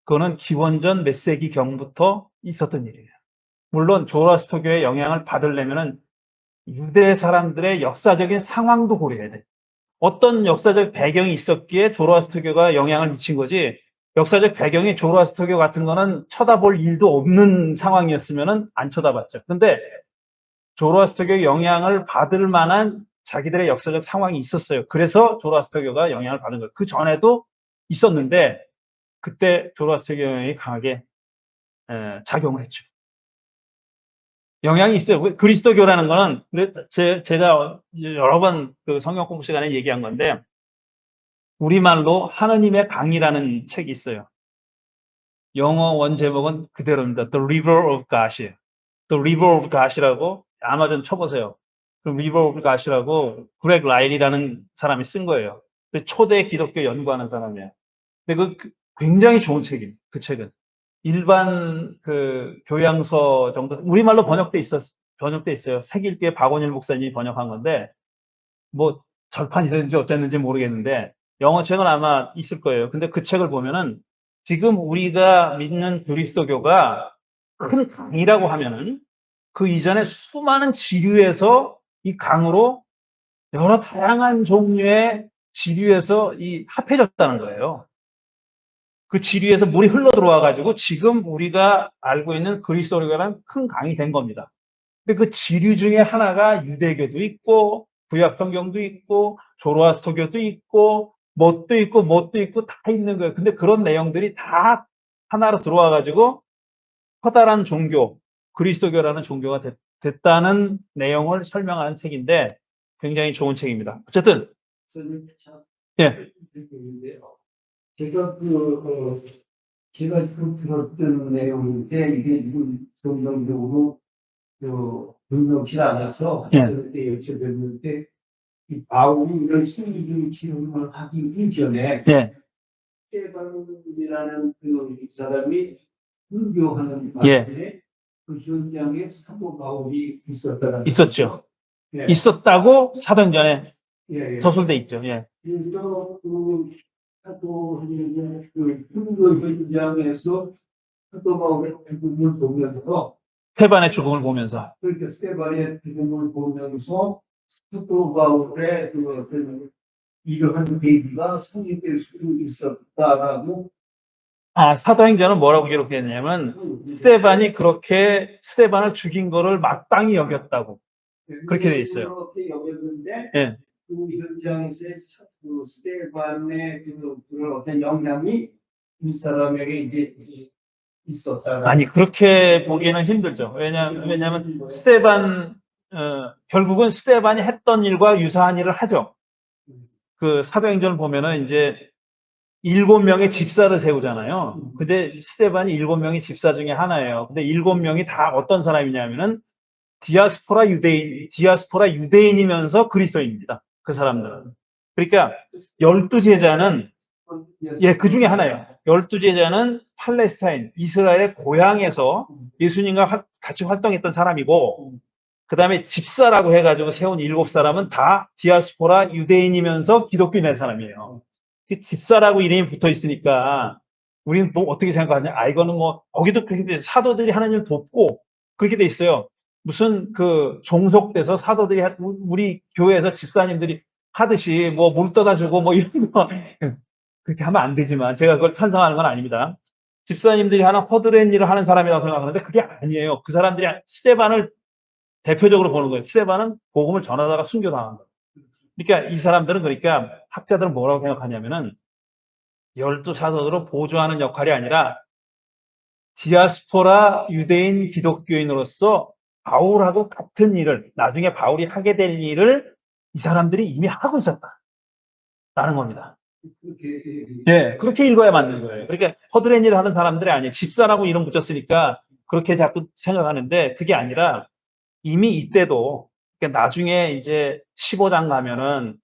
S1: 그거는 기원전 몇 세기 경부터 있었던 일이에요. 물론 조로아스터교의 영향을 받으려면은 유대 사람들의 역사적인 상황도 고려해야 돼. 어떤 역사적 배경이 있었기에 조로아스터교가 영향을 미친 거지, 역사적 배경이 조로아스터교 같은 거는 쳐다볼 일도 없는 상황이었으면은 안 쳐다봤죠. 근데 조로아스터교의 영향을 받을 만한 자기들의 역사적 상황이 있었어요. 그래서 조로아스터교가 영향을 받은 거예요. 그 전에도 있었는데 그때 조로아스터교 영향이 강하게 작용을 했죠. 영향이 있어요. 그리스도교라는 거는 제가 여러 번 그 성경 공부 시간에 얘기한 건데, 우리말로 하느님의 강이라는 책이 있어요. 영어 원 제목은 그대로입니다. The River of God이에요. The River of God이라고 아마존 쳐보세요. 그 River of God이라고 그렉 라일이라는 사람이 쓴 거예요. 초대 기독교 연구하는 사람이에요. 근데 굉장히 좋은 책이에요. 그 책은 일반 그 교양서 정도, 우리말로 번역돼 있어요. 색일교의 박원일 목사님이 번역한 건데, 뭐 절판이 됐는지 어쨌는지 모르겠는데 영어 책은 아마 있을 거예요. 근데 그 책을 보면은 지금 우리가 믿는 그리스도교가 큰 강이라고 하면은 그 이전에 수많은 지류에서 이 강으로 여러 다양한 종류의 지류에서 합해졌다는 거예요. 그 지류에서 물이 흘러 들어와 가지고 지금 우리가 알고 있는 그리스도교라는 큰 강이 된 겁니다. 근데 그 지류 중에 하나가 유대교도 있고 구약 성경도 있고 조로아스터교도 있고 뭣도 있고 다 있는 거예요. 근데 그런 내용들이 다 하나로 들어와 가지고 커다란 종교, 그리스도교라는 종교가 됐다는 내용을 설명하는 책인데 굉장히 좋은 책입니다. 어쨌든 예.
S2: 제가 지금 들었던 내용인데 이게 지금 정상적으로 분명치 않아서
S1: 예.
S2: 그때 여쭤봤는데, 이 바울이 이런 심리적인 치료를 하기 이전에
S1: 예.
S2: 스테반이라는 그 사람이 순교하는
S1: 예.
S2: 바람에 그 현장에 사도 바울이
S1: 있었죠.
S2: 예.
S1: 있었다고 사도행전에
S2: 예.
S1: 저술돼 있죠. 예.
S2: 그래서 그 사도행전의 그 순교 현장에서 사도 바울의 죽음을 보면서,
S1: 스테반의 죽음을 보면서
S2: 그렇게 스테반의 죽음을 보면서 사도 바울의 이러한 계기가 성립될 수 있었다라고.
S1: 사도행전은 뭐라고 기록했냐면 스테반을 죽인 거를 마땅히 여겼다고 그렇게 돼 있어요.
S2: 그렇게 여겼는데
S1: 예.
S2: 그 현장에서 그 스테반의 그런 어떤 영향이 이 사람에게 이제 있었다.
S1: 아니, 그렇게 보기에는 힘들죠. 왜냐하면 결국은 스테반이 했던 일과 유사한 일을 하죠. 그 사도행전을 보면은 이제 7명의 집사를 세우잖아요. 근데 스테반이 7명의 집사 중에 하나예요. 근데 7명이 다 어떤 사람이냐면은 디아스포라 유대인이면서 그리스도인입니다. 그 사람들은. 그러니까 12제자는 그 중에 하나예요. 12제자는 팔레스타인, 이스라엘 고향에서 예수님과 같이 활동했던 사람이고, 그 다음에 집사라고 해가지고 세운 7사람은 다 디아스포라 유대인이면서 기독교인의 사람이에요. 그 집사라고 이름이 붙어 있으니까 우리는 뭐 어떻게 생각하냐? 이거는 뭐 거기도 그렇게 사도들이 하나님을 돕고 그렇게 돼 있어요. 무슨 그 종속돼서 사도들이 우리 교회에서 집사님들이 하듯이 뭐 물 떠다 주고 뭐 이런 거 그렇게 하면 안 되지만 제가 그걸 찬성하는 건 아닙니다. 집사님들이 하나 허드렛 일을 하는 사람이라고 생각하는데 그게 아니에요. 그 사람들이 스테반을 대표적으로 보는 거예요. 스테반은 복음을 전하다가 순교당한 거예요. 그러니까 이 사람들은, 그러니까 학자들은 뭐라고 생각하냐면은 12사도들을 보조하는 역할이 아니라 디아스포라 유대인 기독교인으로서 바울하고 같은 일을, 나중에 바울이 하게 될 일을 이 사람들이 이미 하고 있었다라는 겁니다. 예, 그렇게 읽어야 맞는 거예요. 그러니까 허드렛 일을 하는 사람들이 아니에요. 집사라고 이름 붙였으니까 그렇게 자꾸 생각하는데 그게 아니라 이미 이때도, 그러니까 나중에 이제 15장 가면은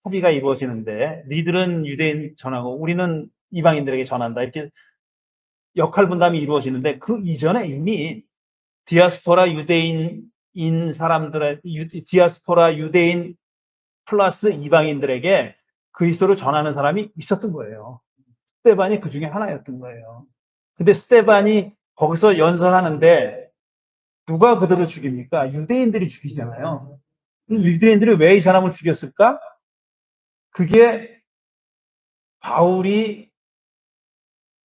S1: 합의가 이루어지는데 니들은 유대인 전하고 우리는 이방인들에게 전한다, 이렇게 역할 분담이 이루어지는데 그 이전에 이미 디아스포라 유대인 사람들의 디아스포라 유대인 플러스 이방인들에게 그리스도를 전하는 사람이 있었던 거예요. 스데반이 그 중에 하나였던 거예요. 근데 스데반이 거기서 연설하는데 누가 그들을 죽입니까? 유대인들이 죽이잖아요. 유대인들이 왜 이 사람을 죽였을까? 그게 바울이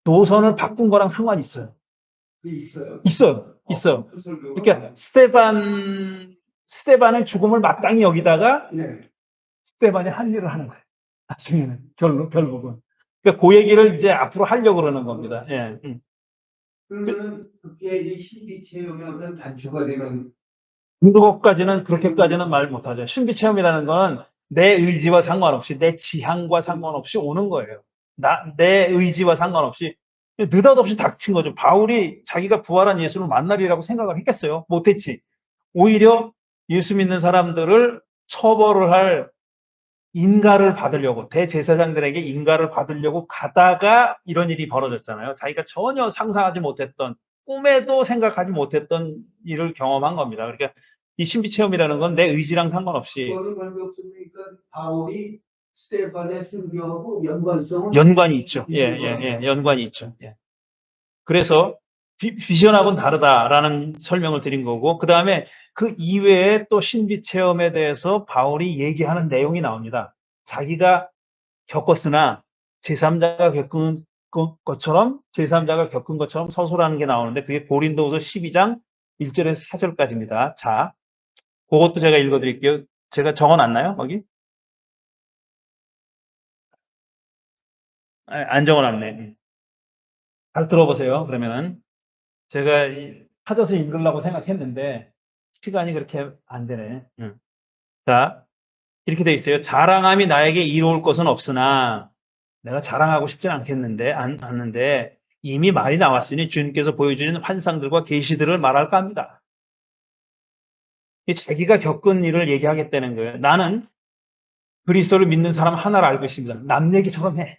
S1: 노선을 바꾼 거랑 상관이 있어요.
S2: 있어요.
S1: 있어요.
S2: 그 설교가
S1: 그러니까 스데반의 죽음을 마땅히 여기다가
S2: 네.
S1: 스데반이 한 일을 하는 거예요. 나중에는 결국은. 그러니까 그 얘기를 이제 앞으로 하려고 그러는 겁니다. 예.
S2: 그러면 그게 이 신비 체험의 어떤 단초가 되는
S1: 그렇게까지는 말 못하죠. 신비 체험이라는 거는 내 의지와 상관없이, 내 지향과 상관없이 오는 거예요. 내 의지와 상관없이 느닷없이 닥친 거죠. 바울이 자기가 부활한 예수를 만나리라고 생각을 했겠어요? 못했지. 오히려 예수 믿는 사람들을 처벌을 할 인가를 받으려고, 대제사장들에게 인가를 받으려고 가다가 이런 일이 벌어졌잖아요. 자기가 전혀 상상하지 못했던, 꿈에도 생각하지 못했던 일을 경험한 겁니다. 그러니까 이 신비체험이라는 건 내 의지랑 상관없이
S2: 그거는 관계없으니까 바울이 스테반의 순교하고
S1: 연관이 있죠. 예, 연관이 있죠. 예. 그래서 비전하고는 다르다라는 설명을 드린 거고, 그 다음에 그 이외에 또 신비 체험에 대해서 바울이 얘기하는 내용이 나옵니다. 자기가 겪었으나 제3자가 겪은 것처럼 서술하는 게 나오는데 그게 고린도후서 12장 1절에서 4절까지입니다. 자, 그것도 제가 읽어드릴게요. 제가 적어놨나요? 거기? 안 적어놨네. 잘 들어보세요. 그러면은 제가 찾아서 읽으려고 생각했는데 시간이 그렇게 안 되네. 자, 이렇게 돼 있어요. 자랑함이 나에게 이로울 것은 없으나 내가 자랑하고 싶진 않는데 이미 말이 나왔으니 주님께서 보여주는 환상들과 계시들을 말할까 합니다. 자기가 겪은 일을 얘기하겠다는 거예요. 나는 그리스도를 믿는 사람 하나를 알고 있습니다. 남 얘기처럼 해.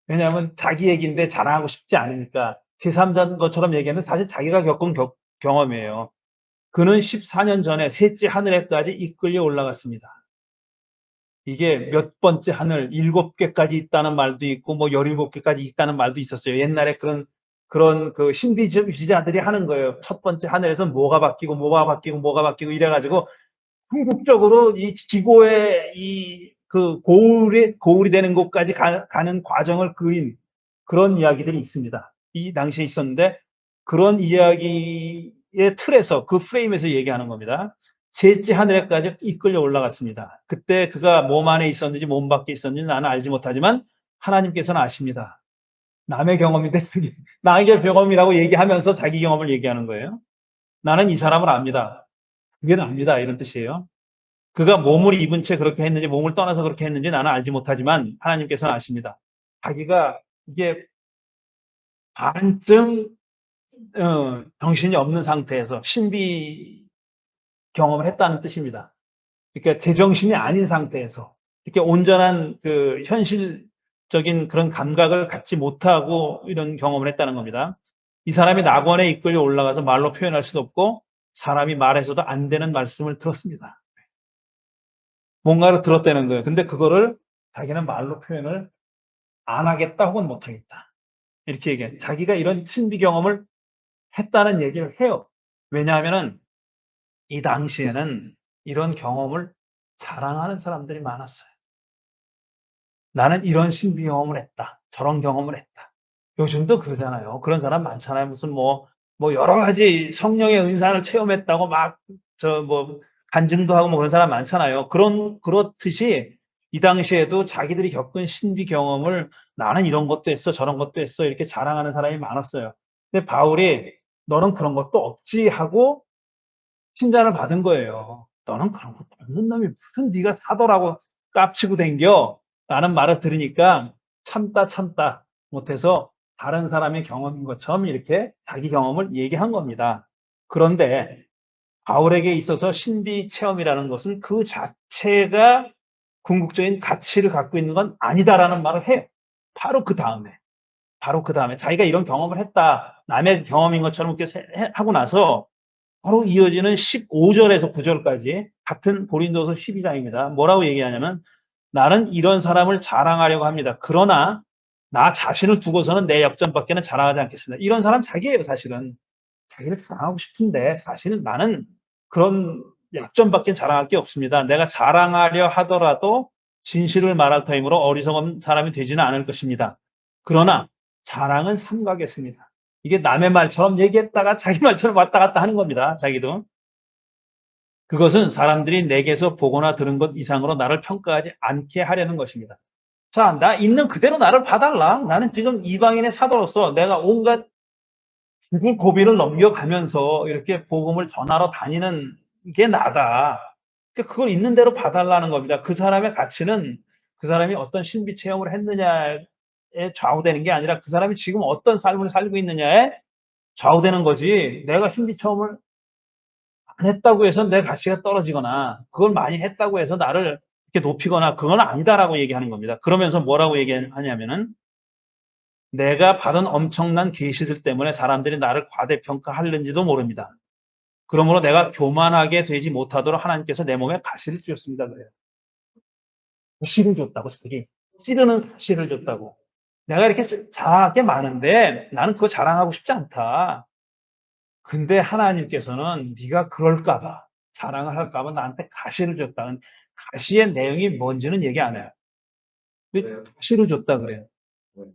S1: 왜냐하면 자기 얘기인데 자랑하고 싶지 않으니까 제3자인 것처럼 얘기하는 사실 자기가 겪은 경험이에요. 그는 14년 전에 셋째 하늘에까지 이끌려 올라갔습니다. 이게 몇 번째 하늘, 7개까지 있다는 말도 있고, 뭐 17개까지 있다는 말도 있었어요. 옛날에 그런 그 신비주의자들이 하는 거예요. 첫 번째 하늘에서 뭐가 바뀌고 이래가지고, 궁극적으로 이 지구의 그 고울이 되는 곳까지 가는 과정을 그린 그런 이야기들이 있습니다. 이 당시에 있었는데, 그런 이야기의 틀에서, 그 프레임에서 얘기하는 겁니다. 셋째 하늘에까지 이끌려 올라갔습니다. 그때 그가 몸 안에 있었는지 몸 밖에 있었는지 나는 알지 못하지만 하나님께서는 아십니다. 남의 경험인데 나에게 경험이라고 얘기하면서 자기 경험을 얘기하는 거예요. 나는 이 사람을 압니다. 그게 압니다. 이런 뜻이에요. 그가 몸을 입은 채 그렇게 했는지 몸을 떠나서 그렇게 했는지 나는 알지 못하지만 하나님께서는 아십니다. 자기가 이게 반쯤 정신이 없는 상태에서 신비 경험을 했다는 뜻입니다. 그러니까 제정신이 아닌 상태에서 이렇게 온전한 그 현실적인 그런 감각을 갖지 못하고 이런 경험을 했다는 겁니다. 이 사람이 낙원에 이끌려 올라가서 말로 표현할 수도 없고 사람이 말해서도 안 되는 말씀을 들었습니다. 뭔가를 들었다는 거예요. 근데 그거를 자기는 말로 표현을 안 하겠다 혹은 못 하겠다. 이렇게 얘기해요. 자기가 이런 신비 경험을 했다는 얘기를 해요. 왜냐하면은 이 당시에는 이런 경험을 자랑하는 사람들이 많았어요. 나는 이런 신비 경험을 했다. 저런 경험을 했다. 요즘도 그러잖아요. 그런 사람 많잖아요. 무슨 뭐 여러 가지 성령의 은사를 체험했다고 간증도 하고 뭐 그런 사람 많잖아요. 그렇듯이 이 당시에도 자기들이 겪은 신비 경험을 나는 이런 것도 했어, 저런 것도 했어 이렇게 자랑하는 사람이 많았어요. 근데 바울이 너는 그런 것도 없지 하고 칭찬을 받은 거예요. 너는 그런 것도 없는 놈이 무슨 네가 사도라고 깝치고 댕겨 라는 말을 들으니까 참다 못해서 다른 사람의 경험인 것처럼 이렇게 자기 경험을 얘기한 겁니다. 그런데 바울에게 있어서 신비 체험이라는 것은 그 자체가 궁극적인 가치를 갖고 있는 건 아니다라는 말을 해요. 바로 그 다음에 자기가 이런 경험을 했다. 남의 경험인 것처럼 이렇게 하고 나서 바로 이어지는 15절에서 9절까지 같은 고린도서 12장입니다. 뭐라고 얘기하냐면 나는 이런 사람을 자랑하려고 합니다. 그러나 나 자신을 두고서는 내 약점밖에는 자랑하지 않겠습니다. 이런 사람 자기예요, 사실은. 자기를 자랑하고 싶은데 사실은 나는 그런 약점밖에 자랑할 게 없습니다. 내가 자랑하려 하더라도 진실을 말할 터이므로 어리석은 사람이 되지는 않을 것입니다. 그러나 자랑은 삼가겠습니다. 이게 남의 말처럼 얘기했다가 자기 말처럼 왔다 갔다 하는 겁니다. 자기도. 그것은 사람들이 내게서 보거나 들은 것 이상으로 나를 평가하지 않게 하려는 것입니다. 자, 나 있는 그대로 나를 봐달라. 나는 지금 이방인의 사도로서 내가 온갖 그 고비를 넘겨가면서 이렇게 복음을 전하러 다니는 게 나다. 그러니까 그걸 있는 대로 봐달라는 겁니다. 그 사람의 가치는 그 사람이 어떤 신비 체험을 했느냐에 좌우되는 게 아니라 그 사람이 지금 어떤 삶을 살고 있느냐에 좌우되는 거지. 내가 신비 체험을 안 했다고 해서 내 가치가 떨어지거나 그걸 많이 했다고 해서 나를 이렇게 높이거나 그건 아니다라고 얘기하는 겁니다. 그러면서 뭐라고 얘기하냐면은 내가 받은 엄청난 계시들 때문에 사람들이 나를 과대평가하는지도 모릅니다. 그러므로 내가 교만하게 되지 못하도록 하나님께서 내 몸에 가시를 주셨습니다. 그래요. 가시를 줬다고, 자기. 찌르는 가시를 줬다고. 내가 이렇게 잘할 게 많은데 나는 그거 자랑하고 싶지 않다. 근데 하나님께서는 네가 그럴까 봐, 자랑을 할까 봐 나한테 가시를 줬다. 가시의 내용이 뭔지는 얘기 안 해요. 근데 가시를 줬다 그래요.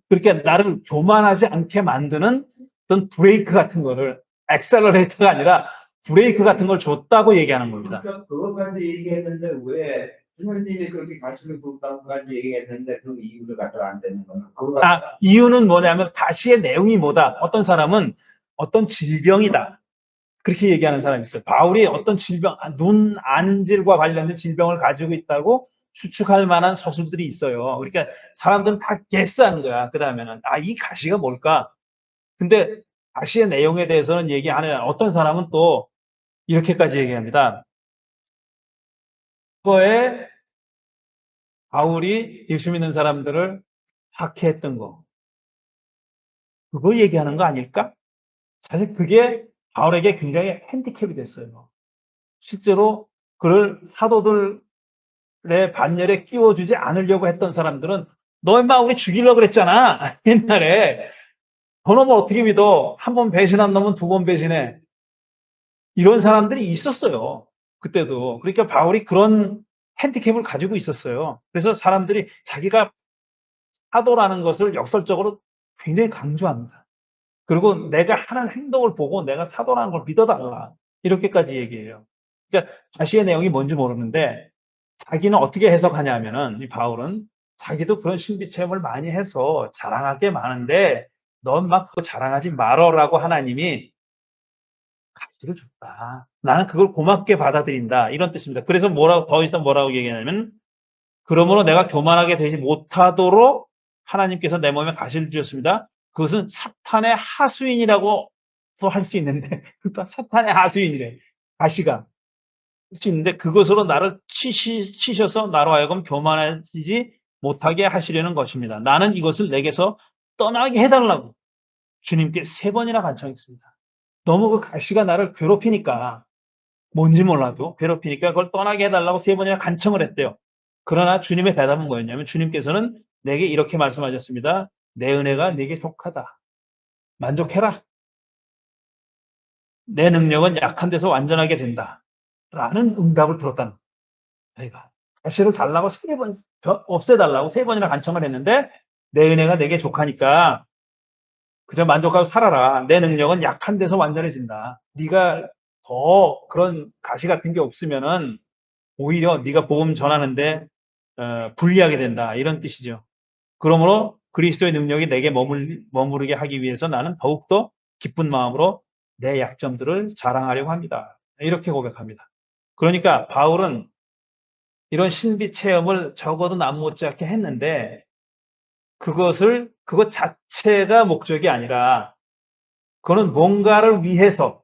S1: 그렇게 나를 교만하지 않게 만드는 어떤 브레이크 같은 거를 엑셀러레이터가 아니라 브레이크 같은 걸 줬다고 얘기하는 겁니다.
S2: 그러니까 그것까지 얘기했는데 왜 하느님이 그렇게 가시를 줬다고까지 얘기했는데 그 이유를 갖다가 안 되는 거는 그거
S1: 이유는 뭐냐면 가시의 내용이 뭐다. 어떤 사람은 어떤 질병이다. 그렇게 얘기하는 사람이 있어요. 바울이 어떤 질병, 눈 안질과 관련된 질병을 가지고 있다고 추측할 만한 서술들이 있어요. 그러니까 사람들은 다 게스하는 거야. 그 다음에는 이 가시가 뭘까? 근데 가시의 내용에 대해서는 얘기 안 해요. 어떤 사람은 또 이렇게까지 얘기합니다. 그거에 바울이 예수 믿는 사람들을 학해했던 거. 그거 얘기하는 거 아닐까? 사실 그게 바울에게 굉장히 핸디캡이 됐어요. 실제로 그를 사도들의 반열에 끼워주지 않으려고 했던 사람들은 너 임마 우리 죽이려고 그랬잖아. 옛날에. 저놈을 어떻게 믿어? 한 번 배신한 놈은 두 번 배신해. 이런 사람들이 있었어요. 그때도. 그러니까 바울이 그런 핸디캡을 가지고 있었어요. 그래서 사람들이 자기가 사도라는 것을 역설적으로 굉장히 강조합니다. 그리고 내가 하는 행동을 보고 내가 사도라는 걸 믿어달라. 이렇게까지 얘기해요. 그러니까 다시의 내용이 뭔지 모르는데 자기는 어떻게 해석하냐면은 이 바울은 자기도 그런 신비 체험을 많이 해서 자랑할 게 많은데 넌 막 그거 자랑하지 말어라고 하나님이 가치를 줬다. 나는 그걸 고맙게 받아들인다. 이런 뜻입니다. 그래서 더 이상 뭐라고 얘기하냐면 그러므로 내가 교만하게 되지 못하도록 하나님께서 내 몸에 가시를 주셨습니다. 그것은 사탄의 하수인이라고 할 수 있는데, 그러니까 사탄의 하수인이래. 가시가. 할 수 있는데, 그것으로 나를 치셔서 나로 하여금 교만해지지 못하게 하시려는 것입니다. 나는 이것을 내게서 떠나게 해달라고 주님께 3번이나 간청했습니다. 너무 그 가시가 나를 괴롭히니까, 뭔지 몰라도 괴롭히니까 그걸 떠나게 해달라고 3번이나 간청을 했대요. 그러나 주님의 대답은 뭐였냐면 주님께서는 내게 이렇게 말씀하셨습니다. 내 은혜가 네게 속하다. 만족해라. 내 능력은 약한 데서 완전하게 된다. 라는 응답을 들었다는 저희가. 가시를 달라고 3번, 없애달라고 3번이나 간청을 했는데 내 은혜가 네게 족하니까 그저 만족하고 살아라. 내 능력은 약한 데서 완전해진다. 네가 더 그런 가시 같은 게 없으면은 오히려 네가 복음 전하는데 불리하게 된다. 이런 뜻이죠. 그러므로 그리스도의 능력이 내게 머무르게 하기 위해서 나는 더욱더 기쁜 마음으로 내 약점들을 자랑하려고 합니다. 이렇게 고백합니다. 그러니까 바울은 이런 신비 체험을 적어도 남 못지않게 했는데 그것 자체가 목적이 아니라 그거는 뭔가를 위해서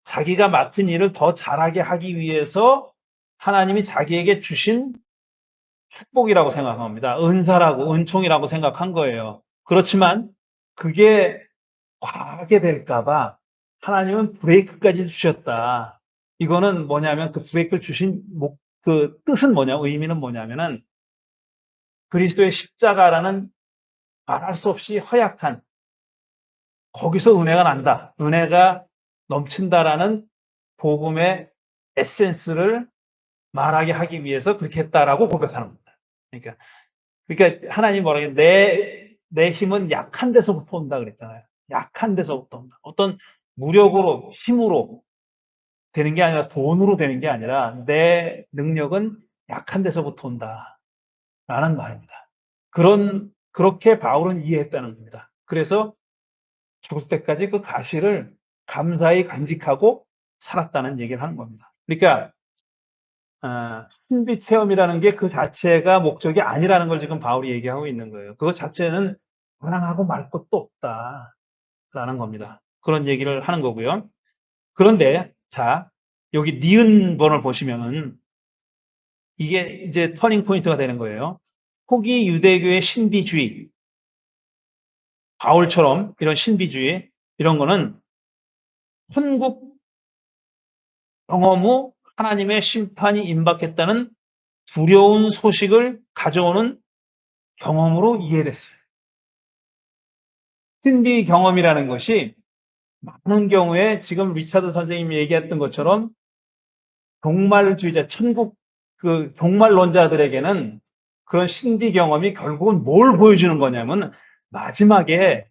S1: 자기가 맡은 일을 더 잘하게 하기 위해서 하나님이 자기에게 주신 축복이라고 생각합니다. 은사라고, 은총이라고 생각한 거예요. 그렇지만 그게 과하게 될까봐 하나님은 브레이크까지 주셨다. 이거는 뭐냐면 그 브레이크를 주신 그 뜻은 의미는 뭐냐면은 그리스도의 십자가라는 말할 수 없이 허약한 거기서 은혜가 난다. 은혜가 넘친다라는 복음의 에센스를 말하게 하기 위해서 그렇게 했다라고 고백하는 겁니다. 그러니까 하나님 뭐라고 내 힘은 약한 데서부터 온다 그랬잖아요. 약한 데서부터 온다. 어떤 무력으로 힘으로 되는 게 아니라 돈으로 되는 게 아니라 내 능력은 약한 데서부터 온다라는 말입니다. 그렇게 바울은 이해했다는 겁니다. 그래서 죽을 때까지 그 가시를 감사히 간직하고 살았다는 얘기를 하는 겁니다. 그러니까 신비 체험이라는 게 그 자체가 목적이 아니라는 걸 지금 바울이 얘기하고 있는 거예요. 그것 자체는 불안하고 말 것도 없다라는 겁니다. 그런 얘기를 하는 거고요. 그런데 자 여기 니은번을 보시면은 이게 이제 터닝 포인트가 되는 거예요. 초기 유대교의 신비주의, 바울처럼 이런 신비주의 이런 거는 혼국 경험 후 하나님의 심판이 임박했다는 두려운 소식을 가져오는 경험으로 이해됐어요. 신비 경험이라는 것이 많은 경우에 지금 리차드 선생님이 얘기했던 것처럼 종말주의자, 그 종말론자들에게는 그런 신비 경험이 결국은 뭘 보여주는 거냐면 마지막에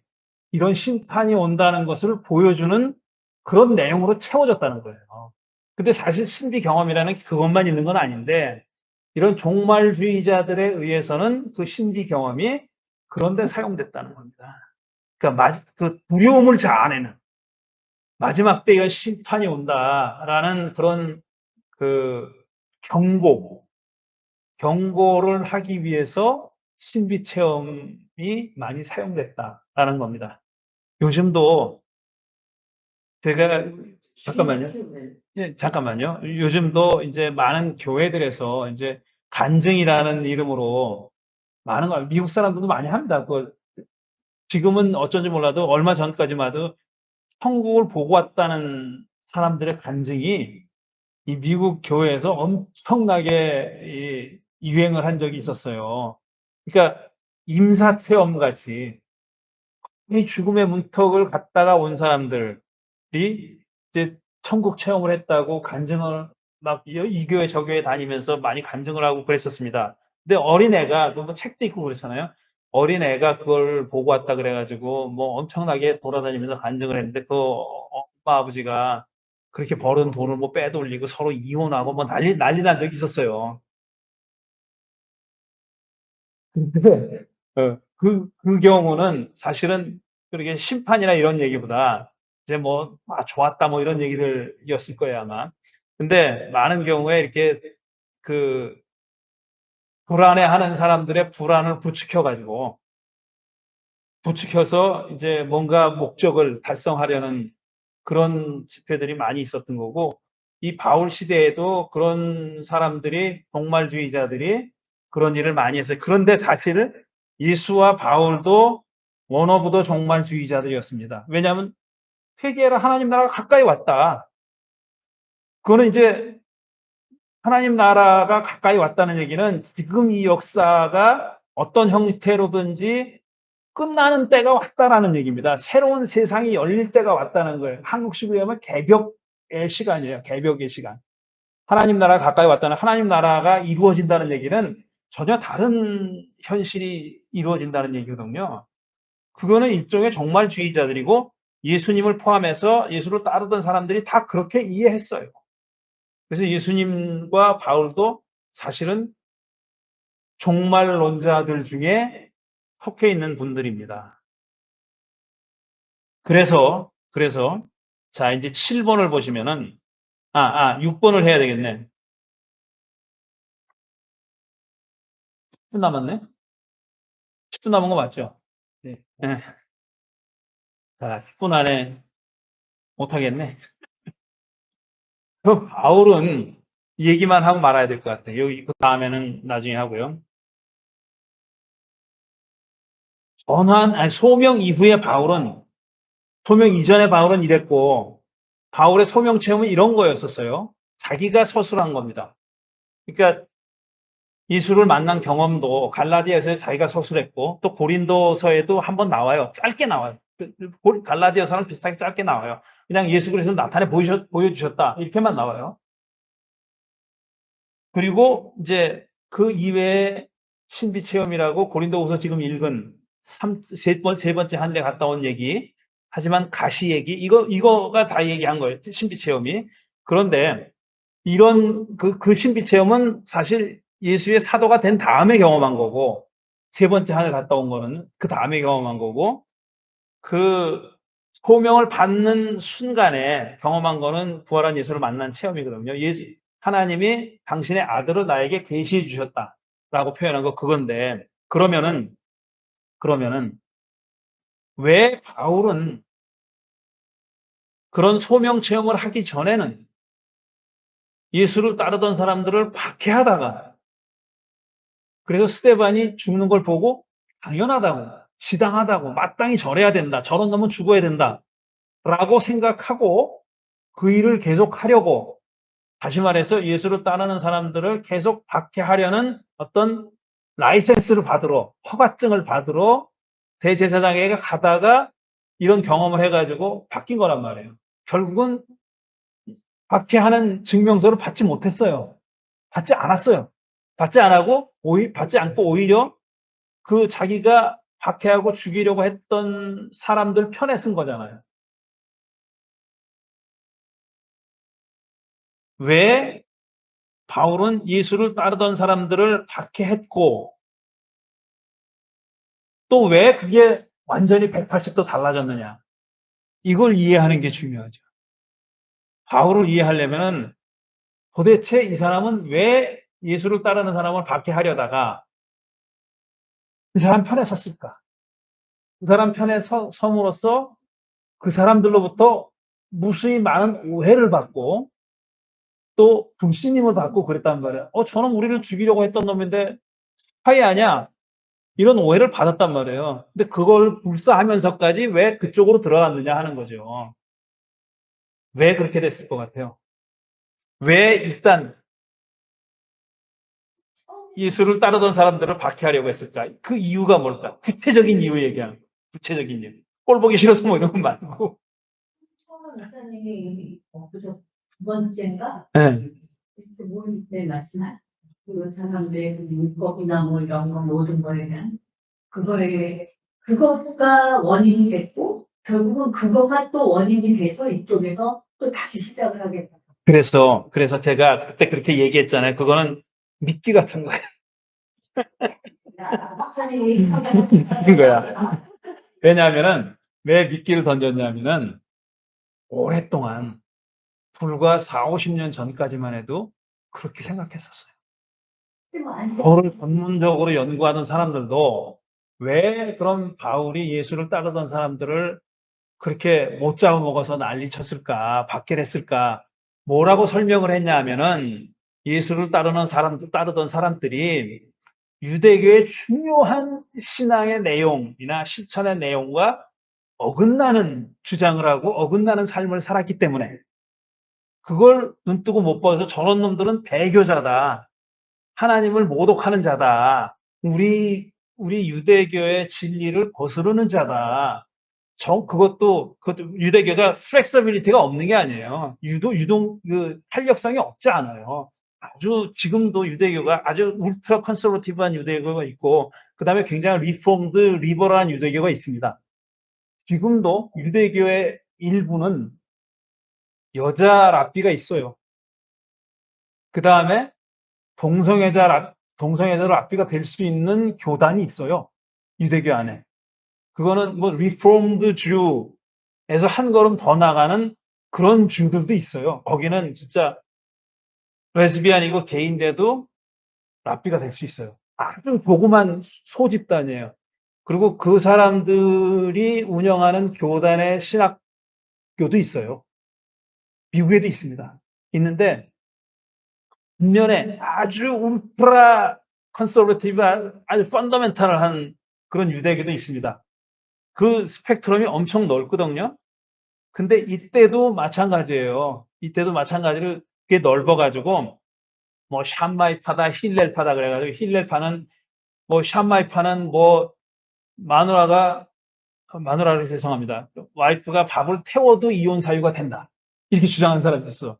S1: 이런 심판이 온다는 것을 보여주는 그런 내용으로 채워졌다는 거예요. 근데 사실 신비 경험이라는 게 그것만 있는 건 아닌데 이런 종말주의자들에 의해서는 그 신비 경험이 그런데 사용됐다는 겁니다. 그러니까 그 두려움을 자아내는 마지막 때 이런 심판이 온다라는 그런 그 경고를 하기 위해서 신비 체험이 많이 사용됐다라는 겁니다. 요즘도 제가 잠깐만요. 예, 잠깐만요. 요즘도 이제 많은 교회들에서 이제 간증이라는 이름으로 많은 걸 미국 사람들도 많이 합니다. 지금은 어쩐지 몰라도 얼마 전까지만 해도 천국을 보고 왔다는 사람들의 간증이 이 미국 교회에서 엄청나게 유행을 한 적이 있었어요. 그러니까 임사 체험 같이 이 죽음의 문턱을 갔다가 온 사람들이 이제 천국 체험을 했다고 간증을 막 이 교회 저 교회 다니면서 많이 간증을 하고 그랬었습니다. 근데 어린애가 뭐 책도 있고 그렇잖아요. 어린애가 그걸 보고 왔다 그래가지고 뭐 엄청나게 돌아다니면서 간증을 했는데 그 엄마 아버지가 그렇게 벌은 돈을 뭐 빼돌리고 서로 이혼하고 뭐 난리 난 적이 있었어요. 근데 그 경우는 사실은 그렇게 심판이나 이런 얘기보다 이제 뭐 좋았다 뭐 이런 얘기들이었을 거예요 아마. 근데 많은 경우에 이렇게 그 불안해하는 사람들의 불안을 부추켜서 이제 뭔가 목적을 달성하려는 그런 집회들이 많이 있었던 거고 이 바울 시대에도 그런 사람들이 종말주의자들이 그런 일을 많이 했어요. 그런데 사실 예수와 바울도 원 오브 더 종말주의자들이었습니다. 왜냐하면 회개하라 하나님 나라가 가까이 왔다. 그거는 이제 하나님 나라가 가까이 왔다는 얘기는 지금 이 역사가 어떤 형태로든지 끝나는 때가 왔다라는 얘기입니다. 새로운 세상이 열릴 때가 왔다는 거예요. 한국식으로 하면 개벽의 시간이에요. 개벽의 시간. 하나님 나라가 가까이 왔다는 하나님 나라가 이루어진다는 얘기는 전혀 다른 현실이 이루어진다는 얘기거든요. 그거는 일종의 종말주의자들이고 예수님을 포함해서 예수를 따르던 사람들이 다 그렇게 이해했어요. 그래서 예수님과 바울도 사실은 종말론자들 중에 속해 있는 분들입니다. 그래서 자 이제 7번을 보시면은 6번을 해야 되겠네. 10분 남았네. 10분 남은 거 맞죠?
S2: 네.
S1: 네. 자, 10분 안에 못 하겠네. 그럼 바울은 이 얘기만 하고 말아야 될 것 같아요. 여기 그 다음에는 나중에 하고요. 소명 이후에 바울은 소명 이전에 바울은 이랬고 바울의 소명 체험은 이런 거였었어요. 자기가 서술한 겁니다. 그러니까 예수를 만난 경험도 갈라디아서에 자기가 서술했고 또 고린도서에도 한번 나와요. 짧게 나와요. 갈라디아서는 비슷하게 짧게 나와요. 그냥 예수 그리스도를 나타내 보여주셨다 이렇게만 나와요. 그리고 이제 그 이외에 신비 체험이라고 고린도후서 지금 읽은 세 번째 한 해 갔다 온 얘기, 하지만 가시 얘기 이거가 다 얘기한 거예요. 신비 체험이. 그런데 이런 그 신비 체험은 사실 예수의 사도가 된 다음에 경험한 거고, 세 번째 한 해 갔다 온 거는 그 다음에 경험한 거고, 그 소명을 받는 순간에 경험한 거는 부활한 예수를 만난 체험이거든요. 하나님이 당신의 아들을 나에게 계시해 주셨다라고 표현한 거 그건데, 그러면은 왜 바울은 그런 소명 체험을 하기 전에는 예수를 따르던 사람들을 박해하다가, 그래서 스데반이 죽는 걸 보고 당연하다고, 지당하다고, 마땅히 절해야 된다, 저런 놈은 죽어야 된다라고 생각하고 그 일을 계속하려고, 다시 말해서 예수를 따르는 사람들을 계속 박해하려는 어떤 라이센스를 받으러, 허가증을 받으러 대제사장에게 가다가 이런 경험을 해가지고 바뀐 거란 말이에요. 결국은 박해하는 증명서를 받지 못했어요. 받지 않았어요. 받지 않고 오히려 그 자기가 박해하고 죽이려고 했던 사람들 편에 쓴 거잖아요. 왜 바울은 예수를 따르던 사람들을 박해했고, 또 왜 그게 완전히 180도 달라졌느냐? 이걸 이해하는 게 중요하죠. 바울을 이해하려면 도대체 이 사람은 왜 예수를 따르는 사람을 박해하려다가 그 사람 편에 섰을까? 그 사람 편에 섬으로써 그 사람들로부터 무수히 많은 오해를 받고 또 불신임을 받고 그랬단 말이야. 저는 우리를 죽이려고 했던 놈인데 스파이 아니야? 이런 오해를 받았단 말이에요. 근데 그걸 불사하면서까지 왜 그쪽으로 들어갔느냐 하는 거죠. 왜 그렇게 됐을 것 같아요? 왜 일단 예수를 따르던 사람들을 박해하려고 했을까? 그 이유가 뭘까? 구체적인 이유 얘기하는 거예요. 구체적인 이유. 꼴 보기 싫어서 뭐 이런 거 말고.
S3: 처음 목사님이 그저 두 번째인가?
S1: 네.
S3: 모임 때 말씀하신 그 사람들의 그 율법이나 뭐 이런 거 모든 거에 대한 그거가 원인이 됐고 결국은 그거가 또 원인이 돼서 이쪽에서 또 다시 시작을 하겠다.
S1: 그래서 제가 그때 그렇게 얘기했잖아요. 그거는 미끼 같은 거예요.
S3: 목사님이
S1: 미끼인 거야. 왜냐하면은 왜 미끼를 던졌냐면은 오랫동안 불과 40-50년 전까지만 해도 그렇게 생각했었어요. 바울을 전문적으로 연구하던 사람들도 왜 그럼 바울이 예수를 따르던 사람들을 그렇게 못 잡아먹어서 난리쳤을까, 박해를 했을까, 뭐라고 설명을 했냐 하면은 예수를 따르던 사람들이 유대교의 중요한 신앙의 내용이나 실천의 내용과 어긋나는 주장을 하고 어긋나는 삶을 살았기 때문에 그걸 눈뜨고 못 봐서 저런 놈들은 배교자다. 하나님을 모독하는 자다. 우리 유대교의 진리를 거스르는 자다. 그것도 유대교가 플렉서빌리티가 없는 게 아니에요. 그 탄력성이 없지 않아요. 아주 지금도 유대교가 아주 울트라 컨서버티브한 유대교가 있고, 그 다음에 굉장히 리폼드, 리버럴한 유대교가 있습니다. 지금도 유대교의 일부는 여자 랍비가 있어요. 그 다음에 동성애자 랍비가 될 수 있는 교단이 있어요. 유대교 안에. 그거는 뭐 리폼드 주에서 한 걸음 더 나가는 그런 주들도 있어요. 거기는 진짜 레즈비안이고 게이인데도 랍비가 될 수 있어요. 아주 조그만 소집단이에요. 그리고 그 사람들이 운영하는 교단의 신학교도 있어요. 미국에도 있습니다. 있는데 반면에 아주 울트라 컨서버티브한 아주 펀더멘탈한 그런 유대교도 있습니다. 그 스펙트럼이 엄청 넓거든요. 근데 이때도 마찬가지예요. 이때도 마찬가지로 그게 넓어가지고 뭐 샴마이파다, 힐렐파다 그래가지고 힐렐파는 뭐 샴마이파는 뭐 마누라를 죄송합니다. 와이프가 밥을 태워도 이혼 사유가 된다. 이렇게 주장하는 사람이 있어.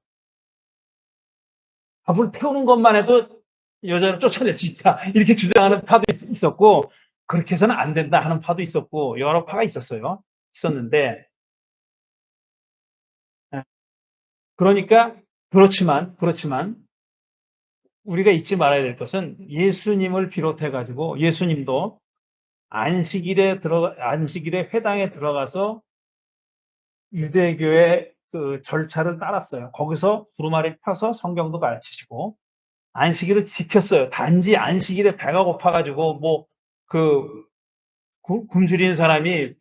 S1: 밥을 태우는 것만 해도 여자를 쫓아낼 수 있다. 이렇게 주장하는 파도 있었고, 그렇게 해서는 안 된다 하는 파도 있었고, 여러 파가 있었어요. 있었는데, 그러니까, 그렇지만, 우리가 잊지 말아야 될 것은 예수님을 비롯해가지고, 예수님도 안식일에 회당에 들어가서 유대교의 그 절차를 따랐어요. 거기서 두루마리 펴서 성경도 가르치시고, 안식일을 지켰어요. 단지 안식일에 배가 고파가지고, 굶주린 사람이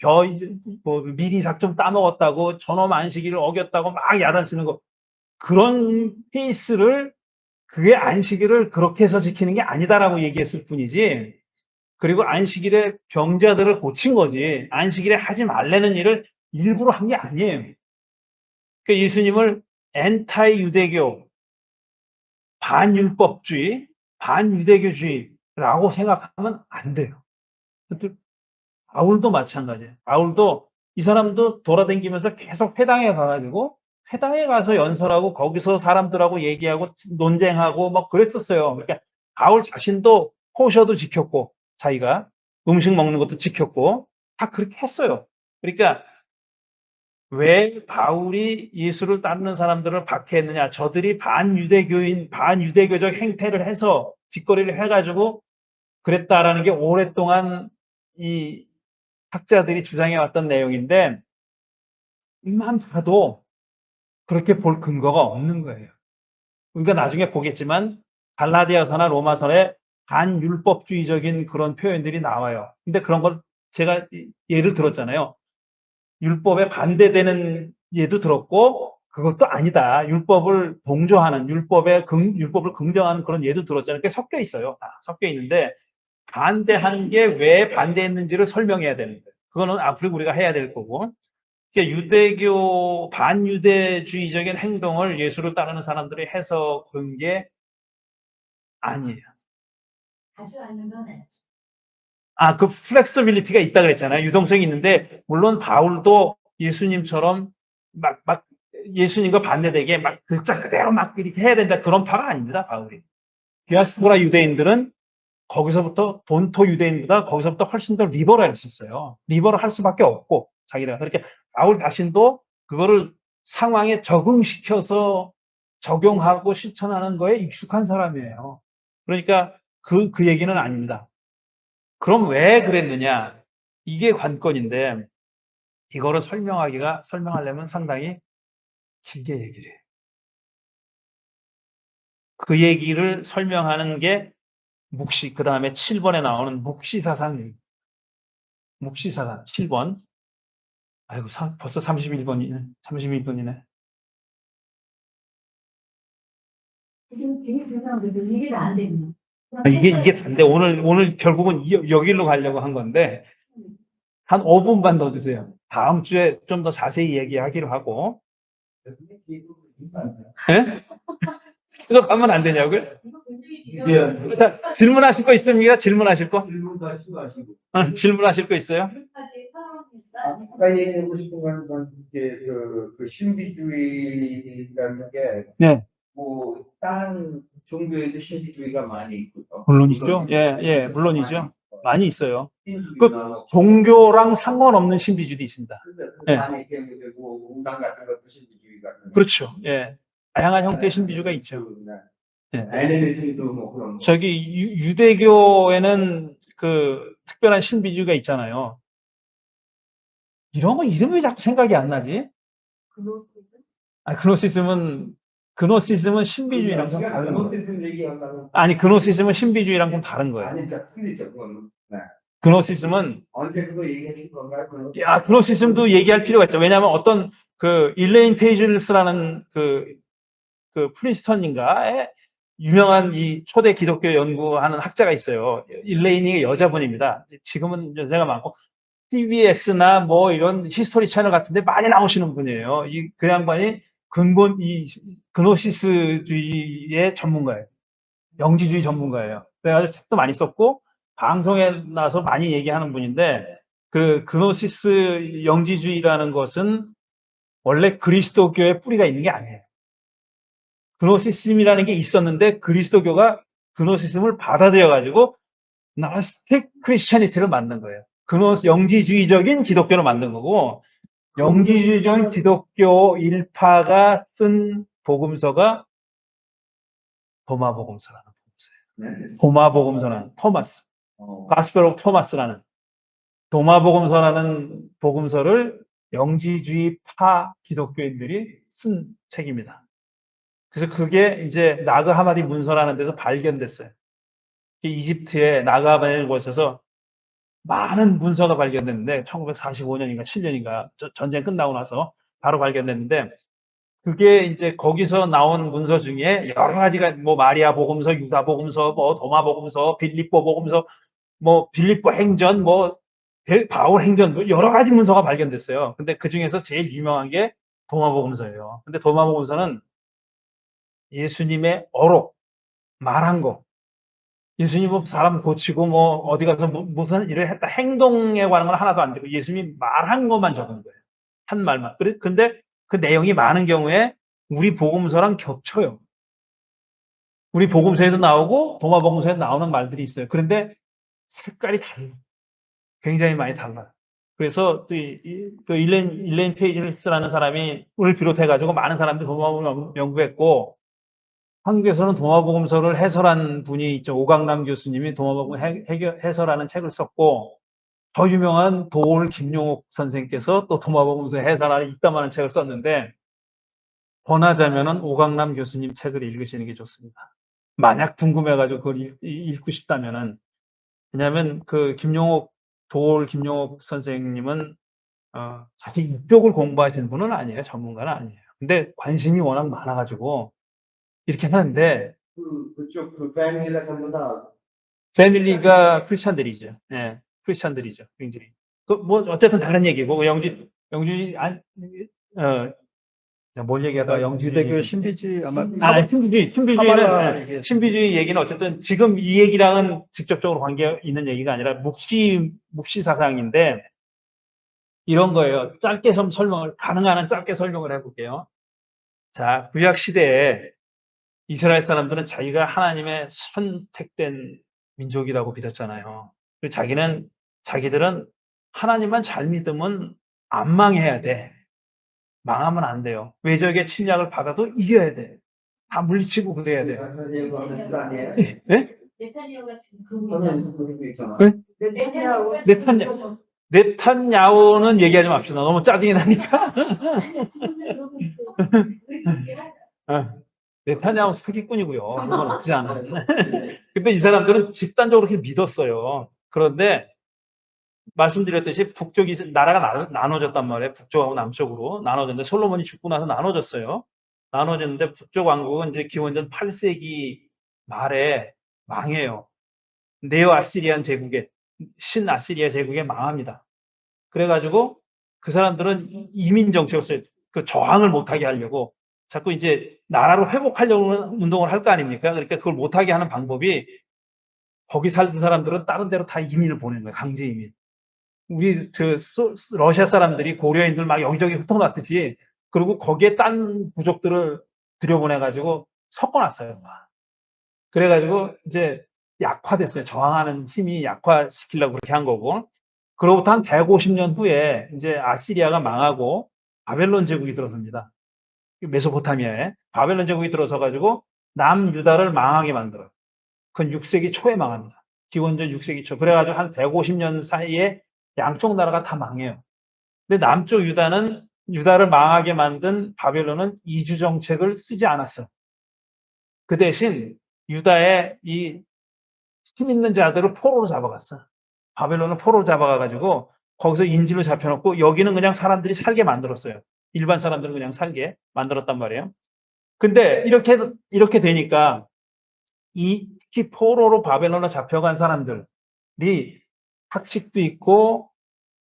S1: 미리 작좀 따먹었다고, 저놈 안식일을 어겼다고 막 야단치는 거. 그런 케이스를, 그게 안식일을 그렇게 해서 지키는 게 아니다라고 얘기했을 뿐이지, 그리고 안식일에 병자들을 고친 거지, 안식일에 하지 말라는 일을 일부러 한 게 아니에요. 그러니까 예수님을 엔타이 유대교, 반율법주의, 반유대교주의라고 생각하면 안 돼요. 바울도 마찬가지예요. 바울도 이 사람도 돌아다니면서 계속 회당에 가가지고 회당에 가서 연설하고 거기서 사람들하고 얘기하고 논쟁하고 막 그랬었어요. 그러니까 바울 자신도 코셔도 지켰고 자기가 음식 먹는 것도 지켰고 다 그렇게 했어요. 그러니까 왜 바울이 예수를 따르는 사람들을 박해했느냐? 저들이 반유대교적 행태를 해서 짓거리를 해가지고 그랬다라는 게 오랫동안 이 학자들이 주장해왔던 내용인데, 이만 봐도 그렇게 볼 근거가 없는 거예요. 그러니까 나중에 보겠지만 갈라디아서나 로마서에 반율법주의적인 그런 표현들이 나와요. 근데 그런 걸 제가 예를 들었잖아요. 율법에 반대되는 예도 들었고 그것도 아니다. 율법을 동조하는 율법을 긍정하는 그런 예도 들었잖아요. 그게 섞여 있어요. 섞여 있는데 반대하는 게 왜 반대했는지를 설명해야 되는 거예요. 그거는 앞으로 우리가 해야 될 거고. 그러니까 유대교 반유대주의적인 행동을 예수를 따르는 사람들이 해서 그런 게 아니에요.
S3: 자주 하는 건 아니죠.
S1: 그 플렉서빌리티가 있다 그랬잖아요. 유동성이 있는데 물론 바울도 예수님처럼 막 예수님과 반대되게 막 글자 그대로 막 이렇게 해야 된다 그런 파가 아닙니다. 바울이. 디아스포라 유대인들은 거기서부터 본토 유대인보다 거기서부터 훨씬 더 리버럴했었어요. 리버럴 할 수밖에 없고 자기가 그렇게 바울 자신도 그거를 상황에 적응시켜서 적용하고 실천하는 거에 익숙한 사람이에요. 그러니까 그 얘기는 아닙니다. 그럼 왜 그랬느냐? 이게 관건인데 이거를 설명하려면 상당히 길게 얘기를 해요. 그 얘기를 설명하는 게 그 다음에 7번에 나오는 묵시사상 7번. 아이고, 벌써 31번이네. 31번이네.
S3: 지금 되게 죄송한데 이게 안 됩니다.
S1: 이게 단데 오늘 결국은 여기로 가려고 한 건데 한 5분만 더 주세요. 다음 주에 좀 더 자세히 얘기하기로 하고. 예? 이거 가면 안 되냐고요? 예. 자, 질문하실 거 있습니까? 질문하실 거? 질문하실 거 있어요?
S2: 아까 얘기하고 싶은 건 이게 그 신비주의라는 게
S1: 네.
S2: 뭐 다른 종교에도 신비주의가 많이 있고요.
S1: 물론이죠. 예, 물론이죠. 많이 있어요. 그 종교랑 상관없는 신비주의도 있습니다. 예.
S2: 많이 되고 운당 같은 것도 신비주의가.
S1: 그렇죠. 예. 다양한 형태의 신비주의가 있죠. 예.
S2: 애니메이션도 뭐 그런.
S1: 저기 유대교에는 그 특별한 신비주의가 있잖아요. 이런 거 이름이 자꾸 생각이 안 나지? 그노시즘은 신비주의랑 좀 다른 거예요. 아니, 그노시즘은 신비주의랑 좀 다른 거예요.
S2: 아니, 진짜 틀리죠, 그건. 네.
S1: 그노시즘은
S2: 언제 그거 얘기해 줄 건가요?
S1: 그노시즘도 얘기할 필요가 있죠. 왜냐하면 어떤 그 일레인 페이즐스라는 그 프린스턴인가의 유명한 이 초대 기독교 연구하는 학자가 있어요. 일레인이 여자분입니다. 지금은 여자가 많고 CBS나 뭐 이런 히스토리 채널 같은데 많이 나오시는 분이에요. 그 양반이 이 그노시스주의의 전문가예요. 영지주의 전문가예요. 그래가지고 책도 많이 썼고 방송에 나서 많이 얘기하는 분인데 그 그노시스 영지주의라는 것은 원래 그리스도교의 뿌리가 있는 게 아니에요. 그노시즘이라는 게 있었는데 그리스도교가 그노시즘을 받아들여가지고 나스틱 크리스천니티를 만든 거예요. 영지주의적인 기독교를 만든 거고 영지주의적인 기독교 일파가 쓴 복음서가 도마복음서라는 복음서예요.
S2: 네.
S1: 도마복음서는 토마스, 가스펠 오브 토마스라는 도마복음서라는 복음서를 영지주의파 기독교인들이 쓴 책입니다. 그래서 그게 이제 나그 하마디 문서라는 데서 발견됐어요. 이집트의 나그 하마디 곳에서 많은 문서가 발견됐는데 1945년인가 7년인가 전쟁 끝나고 나서 바로 발견됐는데 그게 이제 거기서 나온 문서 중에 여러 가지가 뭐 마리아 복음서, 유다 복음서, 뭐 도마 복음서, 빌립보 복음서, 뭐 빌립보 행전, 뭐 바울 행전, 뭐 여러 가지 문서가 발견됐어요. 근데 그 중에서 제일 유명한 게 도마 복음서예요. 근데 도마 복음서는 예수님의 어록, 말한 거, 예수님 뭐 사람 고치고 뭐 어디 가서 무슨 일을 했다 행동에 관한 건 하나도 안 되고 예수님이 말한 것만 적은 거예요. 한 말만. 근데 그 내용이 많은 경우에 우리 복음서랑 겹쳐요. 우리 복음서에도 나오고 도마 복음서에 나오는 말들이 있어요. 그런데 색깔이 달라요. 굉장히 많이 달라요. 그래서 또 일레인 페이지스라는 사람이 을 비롯해가지고 많은 사람들이 도마복음을 연구했고 한국에서는 도마복음서를 해설한 분이 있죠. 오강남 교수님이 도마복음 해설하는 책을 썼고 더 유명한 도올 김용옥 선생께서 또 도마복음서 해설하는 이따만한 책을 썼는데 권하자면은 오강남 교수님 책을 읽으시는 게 좋습니다. 만약 궁금해가지고 그걸 읽고 싶다면은 왜냐하면 그 도올 김용옥 선생님은 자기 이쪽을 공부하시는 분은 아니에요. 전문가는 아니에요. 근데 관심이 워낙 많아가지고 이렇게 하는데
S2: 그쪽 그 패밀리가 전부 다
S1: 패밀리가 크리스찬들이죠. 예, 크리스찬들이죠. 굉장히. 뭐 어쨌든 다른 얘기고 뭘 얘기하다가
S4: 유대교 신비주의 아마
S1: 신비주의는
S4: 카발라 얘기했어요.
S1: 신비주의 얘기는 어쨌든 지금 이 얘기랑은 직접적으로 관계 있는 얘기가 아니라 묵시 사상인데 이런 거예요. 짧게 좀 가능한 한 짧게 설명을 해볼게요. 자, 구약 시대에 이스라엘 사람들은 자기가 하나님의 선택된 민족이라고 믿었잖아요. 자기들은 하나님만 잘 믿으면 안 망해야 돼. 망하면 안 돼요. 외적의 침략을 받아도 이겨야 돼. 다 물리치고 그래야 돼.
S2: 아니에요.
S1: 네?
S3: 네타니아가 지금 그러고 있잖아.
S2: 저는 그거 있잖아.
S1: 네?
S3: 네타니아가
S1: 네타냐- 네탄야후는 얘기하지 맙시다. 너무 짜증이 나니까. 네타냐후 사기꾼이고요. 그건 없지 않아요. 근데 이 사람들은 집단적으로 그렇게 믿었어요. 그런데 말씀드렸듯이 북쪽이 나라가 나눠졌단 말이에요. 북쪽하고 남쪽으로 나눠졌는데 솔로몬이 죽고 나서 나눠졌어요. 나눠졌는데 북쪽 왕국은 이제 기원전 8세기 말에 망해요. 네오 아시리안 제국에 신아시리아 제국에 망합니다. 그래가지고 그 사람들은 이민 정책을 써요. 그 저항을 못하게 하려고 자꾸 이제 나라를 회복하려고 운동을 할 거 아닙니까? 그러니까 그걸 못하게 하는 방법이 거기 살던 사람들은 다른 데로 다 이민을 보내는 거예요. 강제 이민. 우리 러시아 사람들이 고려인들 막 여기저기 흩어놨듯이 그리고 거기에 딴 부족들을 들여보내가지고 섞어놨어요. 그래가지고 이제 약화됐어요. 저항하는 힘이 약화시키려고 그렇게 한 거고. 그로부터 한 150년 후에 이제 아시리아가 망하고 바벨론 제국이 들어섭니다. 메소포타미아에 바벨론 제국이 들어서가지고 남유다를 망하게 만들어요. 그건 6세기 초에 망합니다. 기원전 6세기 초. 그래가지고 한 150년 사이에 양쪽 나라가 다 망해요. 근데 남쪽 유다를 망하게 만든 바벨론은 이주 정책을 쓰지 않았어요. 그 대신 유다의 이 힘 있는 자들을 포로로 잡아갔어. 바벨론은 포로로 잡아가가지고 거기서 인질로 잡혀놓고 여기는 그냥 사람들이 살게 만들었어요. 일반 사람들은 그냥 살게 만들었단 말이에요. 근데 이렇게 되니까 특히 포로로 바벨론에 잡혀간 사람들이 학식도 있고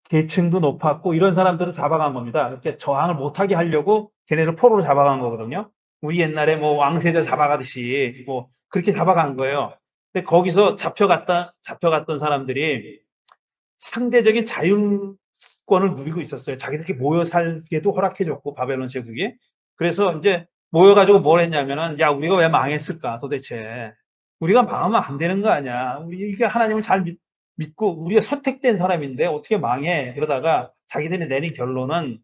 S1: 계층도 높았고 이런 사람들을 잡아간 겁니다. 이렇게 저항을 못하게 하려고 걔네를 포로로 잡아간 거거든요. 우리 옛날에 뭐 왕세자 잡아가듯이 뭐 그렇게 잡아간 거예요. 근데 거기서 잡혀갔던 사람들이 상대적인 자율권을 누리고 있었어요. 자기들끼리 모여 살기도 허락해줬고 바벨론 제국이. 그래서 이제 모여가지고 뭘 했냐면은 야 우리가 왜 망했을까 도대체. 우리가 망하면 안 되는 거 아니야. 우리가 하나님을 잘 믿고 우리가 선택된 사람인데 어떻게 망해. 그러다가 자기들이 내린 결론은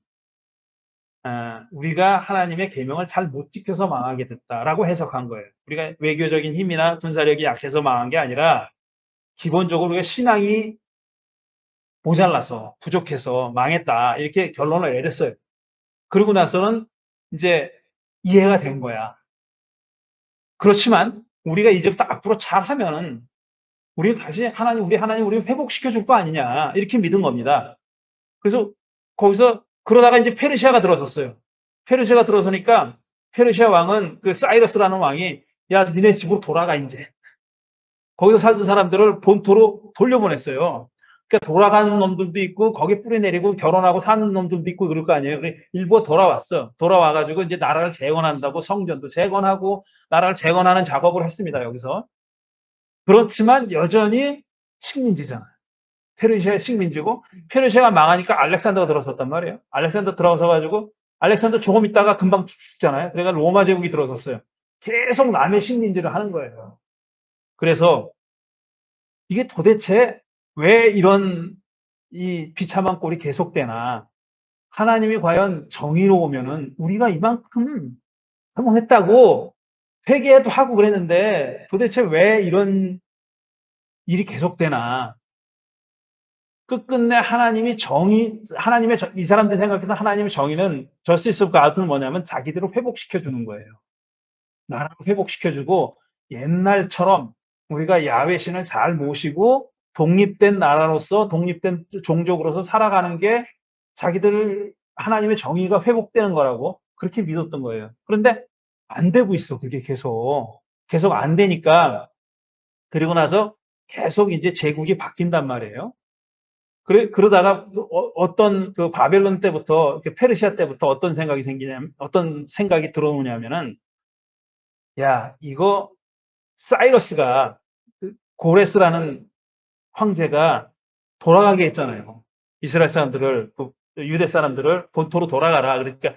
S1: 우리가 하나님의 계명을 잘 못 지켜서 망하게 됐다라고 해석한 거예요. 우리가 외교적인 힘이나 군사력이 약해서 망한 게 아니라 기본적으로 우리가 신앙이 모자라서 부족해서 망했다 이렇게 결론을 내렸어요. 그러고 나서는 이제 이해가 된 거야. 그렇지만 우리가 이제부터 앞으로 잘하면은 우리 다시 우리 하나님 우리를 회복시켜 줄 거 아니냐 이렇게 믿은 겁니다. 그래서 거기서 그러다가 이제 페르시아가 들어섰어요. 페르시아가 들어서니까 페르시아 왕은 그 사이러스라는 왕이 야 니네 집으로 돌아가 이제. 거기서 살던 사람들을 본토로 돌려보냈어요. 그러니까 돌아가는 놈들도 있고 거기 뿌리 내리고 결혼하고 사는 놈들도 있고 그럴 거 아니에요. 일부 돌아왔어. 돌아와가지고 이제 나라를 재건한다고 성전도 재건하고 나라를 재건하는 작업을 했습니다. 여기서. 그렇지만 여전히 식민지잖아요. 페르시아의 식민지고 페르시아가 망하니까 알렉산더가 들어섰단 말이에요. 알렉산더 들어서가지고 알렉산더 조금 있다가 금방 죽잖아요. 그러니까 로마 제국이 들어섰어요. 계속 남의 식민지를 하는 거예요. 그래서 이게 도대체 왜 이런 이 비참한 꼴이 계속되나. 하나님이 과연 정의로우면은 우리가 이만큼 성공했다고 회개도 하고 그랬는데 도대체 왜 이런 일이 계속되나. 끝끝내 하나님의 이 사람들이 생각해서 하나님의 정의는 justice of God은 뭐냐면 자기들을 회복시켜 주는 거예요. 나라를 회복시켜 주고 옛날처럼 우리가 야훼 신을 잘 모시고 독립된 나라로서 독립된 종족으로서 살아가는 게 자기들 하나님의 정의가 회복되는 거라고 그렇게 믿었던 거예요. 그런데 안 되고 있어. 그게 계속 안 되니까 그리고 나서 계속 이제 제국이 바뀐단 말이에요. 그러다가 어떤 그 바벨론 때부터 페르시아 때부터 어떤 생각이 들어오냐면은 야 이거 사이러스가 고레스라는 황제가 돌아가게 했잖아요. 이스라엘 사람들을 유대 사람들을 본토로 돌아가라. 그러니까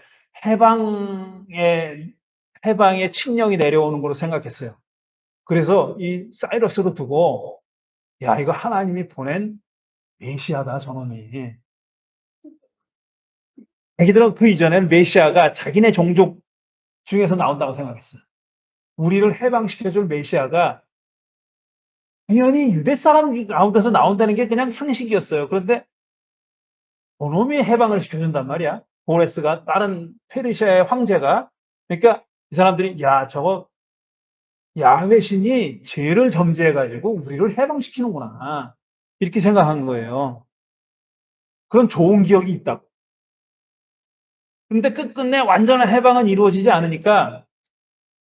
S1: 해방의 칙령이 내려오는 걸로 생각했어요. 그래서 이 사이러스로 두고 야 이거 하나님이 보낸 메시아다 저놈이. 자기들은 그 이전에는 메시아가 자기네 종족 중에서 나온다고 생각했어요. 우리를 해방시켜줄 메시아가 당연히 유대 사람 가운데서 나온다는 게 그냥 상식이었어요. 그런데 저놈이 해방을 시켜준단 말이야. 고레스가 다른 페르시아의 황제가. 그러니까 이 사람들이 야 저거 야훼 신이 죄를 점지해가지고 우리를 해방시키는구나 이렇게 생각한 거예요. 그런 좋은 기억이 있다고. 근데 끝끝내 완전한 해방은 이루어지지 않으니까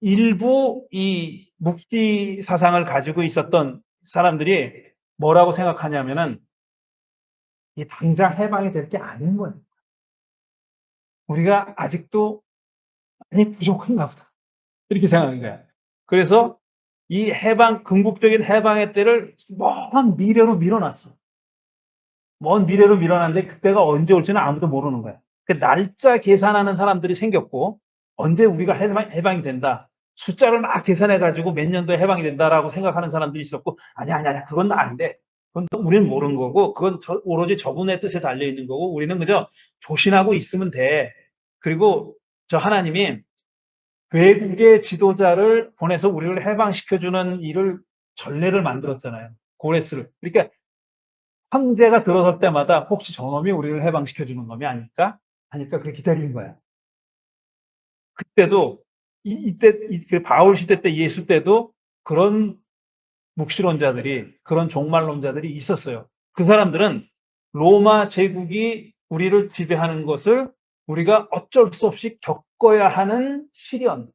S1: 일부 이 묵지 사상을 가지고 있었던 사람들이 뭐라고 생각하냐면은 이 당장 해방이 될 게 아닌 거예요. 우리가 아직도 많이 부족한가 보다. 이렇게 생각한 거야. 그래서 이 궁극적인 해방의 때를 먼 미래로 밀어놨어. 먼 미래로 밀어놨는데 그때가 언제 올지는 아무도 모르는 거야. 그 날짜 계산하는 사람들이 생겼고 언제 우리가 해방이 된다. 숫자를 막 계산해가지고 몇 년도에 해방이 된다라고 생각하는 사람들이 있었고 아니야 그건 안 돼. 그건 우리는 모르는 거고 그건 오로지 저분의 뜻에 달려있는 거고 우리는 그저 조신하고 있으면 돼. 그리고 저 하나님이 외국의 지도자를 보내서 우리를 해방시켜주는 일을 전례를 만들었잖아요. 고레스를. 그러니까 황제가 들어설 때마다 혹시 저놈이 우리를 해방시켜주는 놈이 아닐까? 하니까 그렇게 기다린 거야. 그때도 이때 바울 시대 때 예수 때도 그런 묵시론자들이 그런 종말론자들이 있었어요. 그 사람들은 로마 제국이 우리를 지배하는 것을 우리가 어쩔 수 없이 겪어야 하는 시련.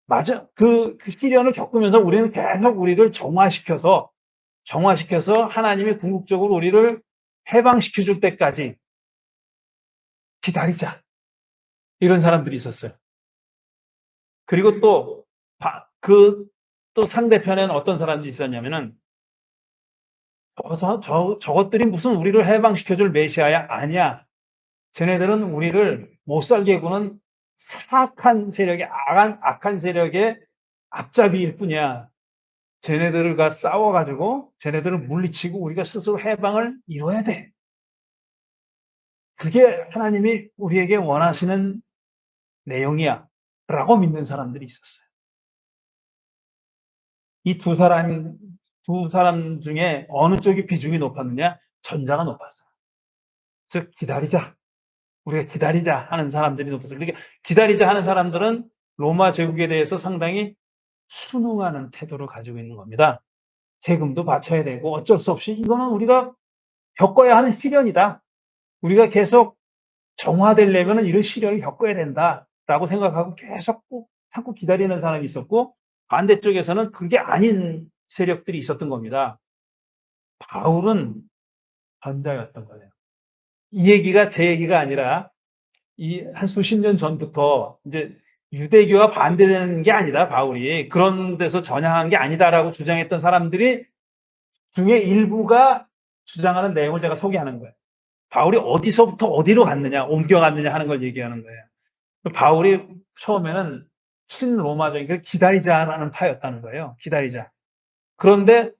S1: 맞아. 그 시련을 겪으면서 우리는 계속 우리를 정화시켜서 하나님이 궁극적으로 우리를 해방시켜줄 때까지 기다리자. 이런 사람들이 있었어요. 그리고 또 상대편에는 어떤 사람들이 있었냐면은 저것들이 무슨 우리를 해방시켜줄 메시아야? 아니야. 쟤네들은 우리를 못 살게 구는 악한 세력의 앞잡이일 뿐이야. 쟤네들과 싸워가지고 쟤네들을 물리치고 우리가 스스로 해방을 이뤄야 돼. 그게 하나님이 우리에게 원하시는 내용이야. 라고 믿는 사람들이 있었어요. 이 두 사람 중에 어느 쪽이 비중이 높았느냐? 전자가 높았어요. 즉, 우리가 기다리자 하는 사람들이 높았어요. 그러니까 기다리자 하는 사람들은 로마 제국에 대해서 상당히 순응하는 태도를 가지고 있는 겁니다. 세금도 바쳐야 되고 어쩔 수 없이 이거는 우리가 겪어야 하는 시련이다. 우리가 계속 정화되려면 이런 시련을 겪어야 된다라고 생각하고 계속 참고 기다리는 사람이 있었고, 반대쪽에서는 그게 아닌 세력들이 있었던 겁니다. 바울은 전자였던 거예요. 이 얘기가 제 얘기가 아니라 한 수십 년 전부터 이제 유대교와 반대되는 게 아니다. 바울이 그런 데서 전향한 게 아니다라고 주장했던 사람들이 중에 일부가 주장하는 내용을 제가 소개하는 거예요. 바울이 어디서부터 어디로 갔느냐, 옮겨갔느냐 하는 걸 얘기하는 거예요. 바울이 처음에는 친로마적인 기다리자라는 파였다는 거예요. 기다리자. 그런데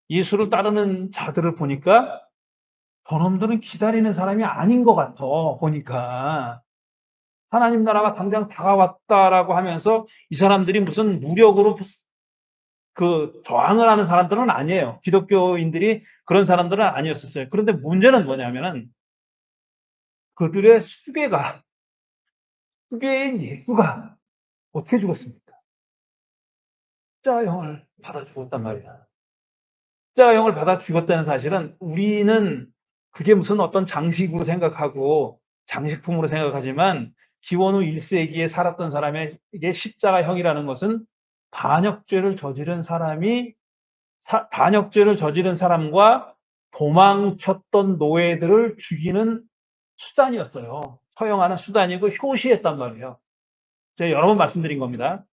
S1: 예수를 따르는 자들을 보니까 저놈들은 기다리는 사람이 아닌 것 같아. 보니까 하나님 나라가 당장 다가왔다라고 하면서 이 사람들이 무슨 무력으로 저항을 하는 사람들은 아니에요. 기독교인들이 그런 사람들은 아니었었어요. 그런데 문제는 뭐냐면은 그들의 수괴인 예수가 어떻게 죽었습니까? 십자가형을 받아 죽었단 말이야. 십자가형을 받아 죽었다는 사실은 우리는 그게 무슨 어떤 장식으로 생각하고 장식품으로 생각하지만 기원 후 1세기에 살았던 사람에게 십자가형이라는 것은 반역죄를 저지른 사람과 도망쳤던 노예들을 죽이는 수단이었어요. 처형하는 수단이고 효시했단 말이에요. 제가 여러 번 말씀드린 겁니다.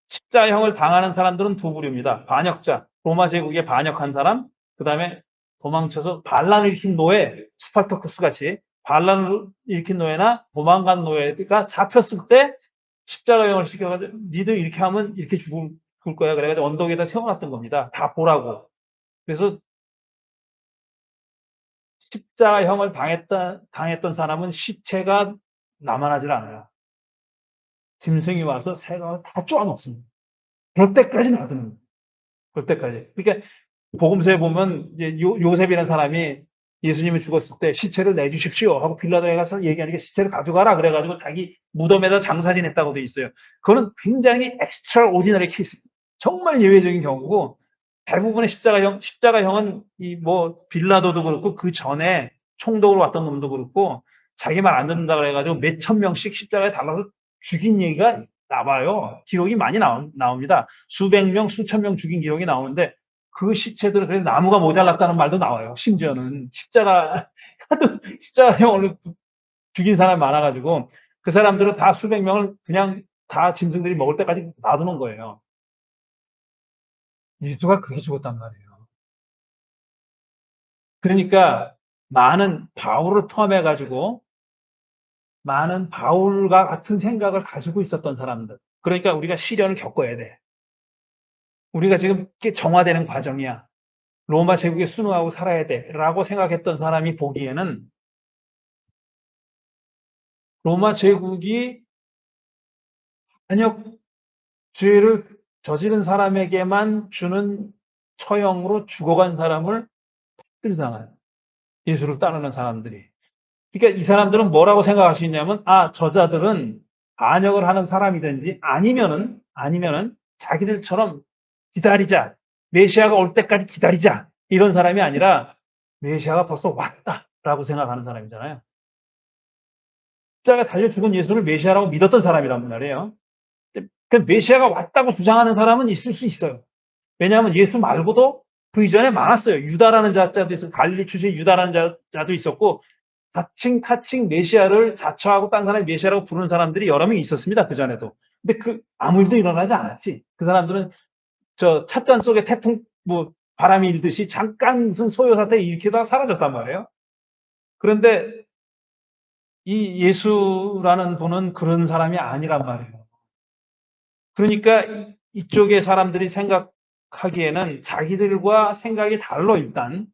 S1: 십자형을 당하는 사람들은 두 부류입니다. 반역자, 로마 제국에 반역한 사람, 그 다음에 도망쳐서 반란을 일으킨 노예, 스파르타쿠스 같이 반란을 일으킨 노예나 도망간 노예가 잡혔을 때 십자가형을 시켜가지고 니들 이렇게 하면 이렇게 죽을 거야. 그래가지고 언덕에다 세워놨던 겁니다. 다 보라고. 그래서 십자가형을 당했던 사람은 시체가 남아나질 않아요. 짐승이 와서 새가 다 쪼아먹습니다. 그럴 때까지 놔두는 거예요. 그럴 때까지. 그러니까 복음서에 보면 이제 요셉이라는 사람이 예수님이 죽었을 때 시체를 내주십시오 하고 빌라도에 가서 얘기하는 게 시체를 가져가라 그래가지고 자기 무덤에다 장사 지냈다고 돼 있어요. 그거는 굉장히 엑스트라 오디너리 케이스입니다. 정말 예외적인 경우고 대부분의 십자가형은 빌라도도 그렇고 그 전에 총독으로 왔던 놈도 그렇고 자기 말 안 듣는다 그래가지고 몇천 명씩 십자가에 달라서 죽인 얘기가 나와요. 기록이 많이 나옵니다. 수백 명, 수천 명 죽인 기록이 나오는데 그 시체들은 그래서 나무가 모자랐다는 말도 나와요. 심지어는 십자가형을 죽인 사람이 많아가지고 그 사람들은 다 수백 명을 그냥 다 짐승들이 먹을 때까지 놔두는 거예요. 예수가 그렇게 죽었단 말이에요. 그러니까 많은 바울을 포함해가지고 많은 바울과 같은 생각을 가지고 있었던 사람들. 그러니까 우리가 시련을 겪어야 돼. 우리가 지금 정화되는 과정이야. 로마 제국에 순응하고 살아야 돼. 라고 생각했던 사람이 보기에는 로마 제국이 반역죄를 저지른 사람에게만 주는 처형으로 죽어간 사람을 받들잖아요. 예수를 따르는 사람들이. 그러니까 이 사람들은 뭐라고 생각할 수 있냐면 저자들은 반역을 하는 사람이든지 아니면은 자기들처럼 기다리자. 메시아가 올 때까지 기다리자. 이런 사람이 아니라 메시아가 벌써 왔다라고 생각하는 사람이잖아요. 십자가에 달려 죽은 예수를 메시아라고 믿었던 사람이란 말이에요. 그 메시아가 왔다고 주장하는 사람은 있을 수 있어요. 왜냐하면 예수 말고도 그 이전에 많았어요. 유다라는 자도 있었고, 갈릴리 출신 유다라는 자도 있었고, 타칭 메시아를 자처하고 딴 사람이 메시아라고 부르는 사람들이 여러 명이 있었습니다. 그 전에도. 근데 아무 일도 일어나지 않았지. 그 사람들은 저 찻잔 속에 태풍, 바람이 일듯이 잠깐 무슨 소요사태 일으키다가 사라졌단 말이에요. 그런데 이 예수라는 분은 그런 사람이 아니란 말이에요. 그러니까 이쪽의 사람들이 생각하기에는 자기들과 생각이 달라, 일단.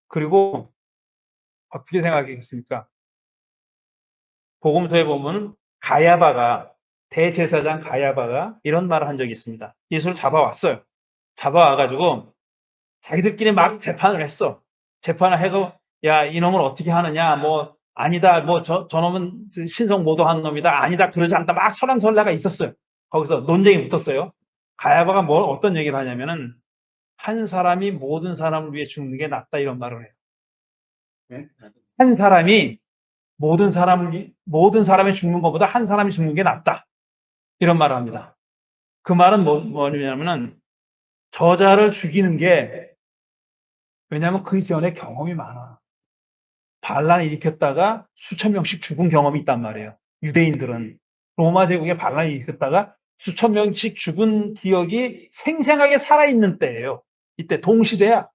S1: 그리고 어떻게 생각하겠습니까? 복음서에 보면 대제사장 가야바가 이런 말을 한 적이 있습니다. 예수를 잡아왔어요. 잡아와가지고 자기들끼리 막 재판을 했어. 재판을 하고, 야, 이놈을 어떻게 하느냐, 아니다, 저놈은 신성 모독한 놈이다, 아니다, 그러지 않다, 막 설왕설래가 있었어요. 거기서 논쟁이 붙었어요. 가야바가 어떤 얘기를 하냐면은, 한 사람이 모든 사람을 위해 죽는 게 낫다, 이런 말을 해요.
S2: 네?
S1: 한 사람이 모든 사람이 죽는 것보다 한 사람이 죽는 게 낫다, 이런 말을 합니다. 그 말은 뭐냐면은, 저자를 죽이는 게, 왜냐하면 그 전에 경험이 많아. 반란을 일으켰다가 수천 명씩 죽은 경험이 있단 말이에요. 유대인들은 로마 제국에 반란을 일으켰다가 수천 명씩 죽은 기억이 생생하게 살아있는 때예요. 이때 동시대야.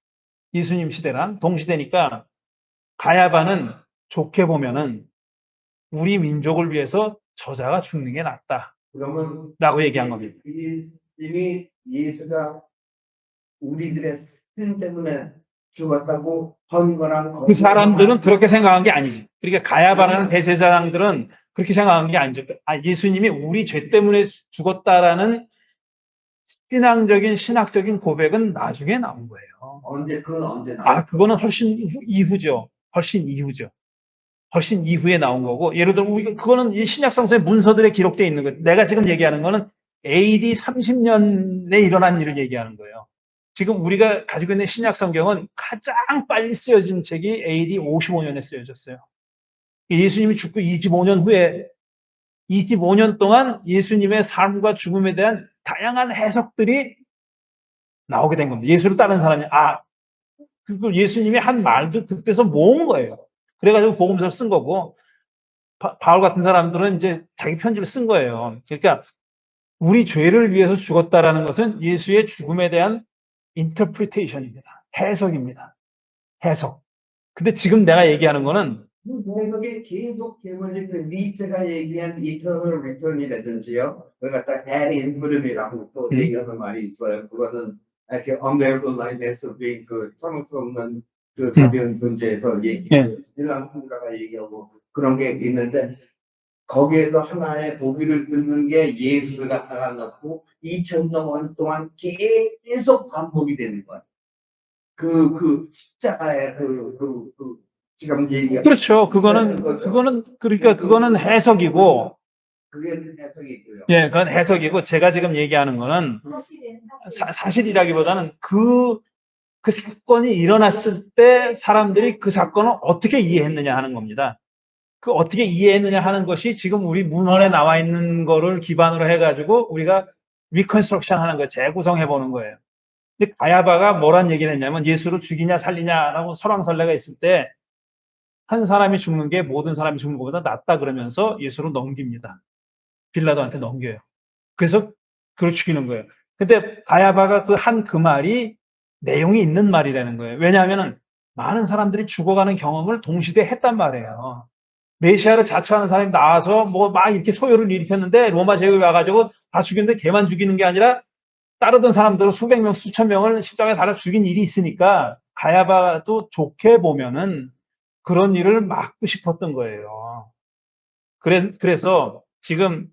S1: 예수님 시대랑 동시대니까 가야바는 좋게 보면은 우리 민족을 위해서 저자가 죽는 게 낫다,
S2: 그러면
S1: 라고 얘기한 겁니다.
S2: 이미 예수가 우리들의 sin 때문에 죽었다고 헌거랑
S1: 그 사람들은 그렇게 생각한 게 아니지. 그러니까 가야바라는 대제사장들은 그렇게 생각한 게 아니죠. 예수님이 우리 죄 때문에 죽었다라는 신학적인 고백은 나중에 나온 거예요.
S2: 그건 언제 나와?
S1: 그거는 훨씬 이후죠. 훨씬 이후에 나온 거고, 예를 들어 그거는 이 신약성서의 문서들에 기록되어 있는 거예요. 내가 지금 얘기하는 거는 AD 30년에 일어난 일을 얘기하는 거예요. 지금 우리가 가지고 있는 신약 성경은 가장 빨리 쓰여진 책이 AD 55년에 쓰여졌어요. 예수님이 죽고 25년 후에 25년 동안 예수님의 삶과 죽음에 대한 다양한 해석들이 나오게 된 겁니다. 예수를 따르는 사람이 그걸 예수님이 한 말도 그때서 모은 거예요. 그래가지고 복음서를 쓴 거고, 바울 같은 사람들은 이제 자기 편지를 쓴 거예요. 그러니까 우리 죄를 위해서 죽었다라는 것은 예수의 죽음에 대한 interpretation입니다. 해석입니다. 해석. 근데 지금 내가 얘기하는 거는
S2: 해석이 계속 개문이 니체가 얘기한 eternal return이라든지요. 그걸 갖다 ad infinitum이라고 또 얘기하는 말이 있어요. 그거는 이렇게 unbearable lightness of being 참을 수 없는 가벼운 존재에서 일랑군가가 얘기하고 그런 게 있는데, 거기에서 하나의 보기를 듣는 게 예수를 갖다가 넣고 2000년 동안 계속 반복이 되는 거야. 십자가의 지금 얘기가.
S1: 그렇죠. 그거는 해석이고.
S2: 그게 해석이고요.
S1: 예, 그건 해석이고, 제가 지금 얘기하는 거는 사실이라기보다는 그 사건이 일어났을 때 사람들이 그 사건을 어떻게 이해했느냐 하는 겁니다. 그 어떻게 이해했느냐 하는 것이 지금 우리 문헌에 나와 있는 거를 기반으로 해가지고 우리가 리컨스트럭션 하는 거예요. 재구성해 보는 거예요. 근데 가야바가 뭐란 얘기를 했냐면, 예수를 죽이냐 살리냐라고 설왕설래가 있을 때 한 사람이 죽는 게 모든 사람이 죽는 것보다 낫다 그러면서 예수를 넘깁니다. 빌라도한테 넘겨요. 그래서 그걸 죽이는 거예요. 근데 가야바가 그 말이 내용이 있는 말이라는 거예요. 왜냐하면은 많은 사람들이 죽어가는 경험을 동시대에 했단 말이에요. 메시아를 자처하는 사람이 나와서 막 이렇게 소요를 일으켰는데 로마 제국이 와가지고 다 죽였는데 걔만 죽이는 게 아니라 따르던 사람들을 수백 명, 수천 명을 십자가에 달아 죽인 일이 있으니까 가야바도 좋게 보면은 그런 일을 막고 싶었던 거예요. 그래서 지금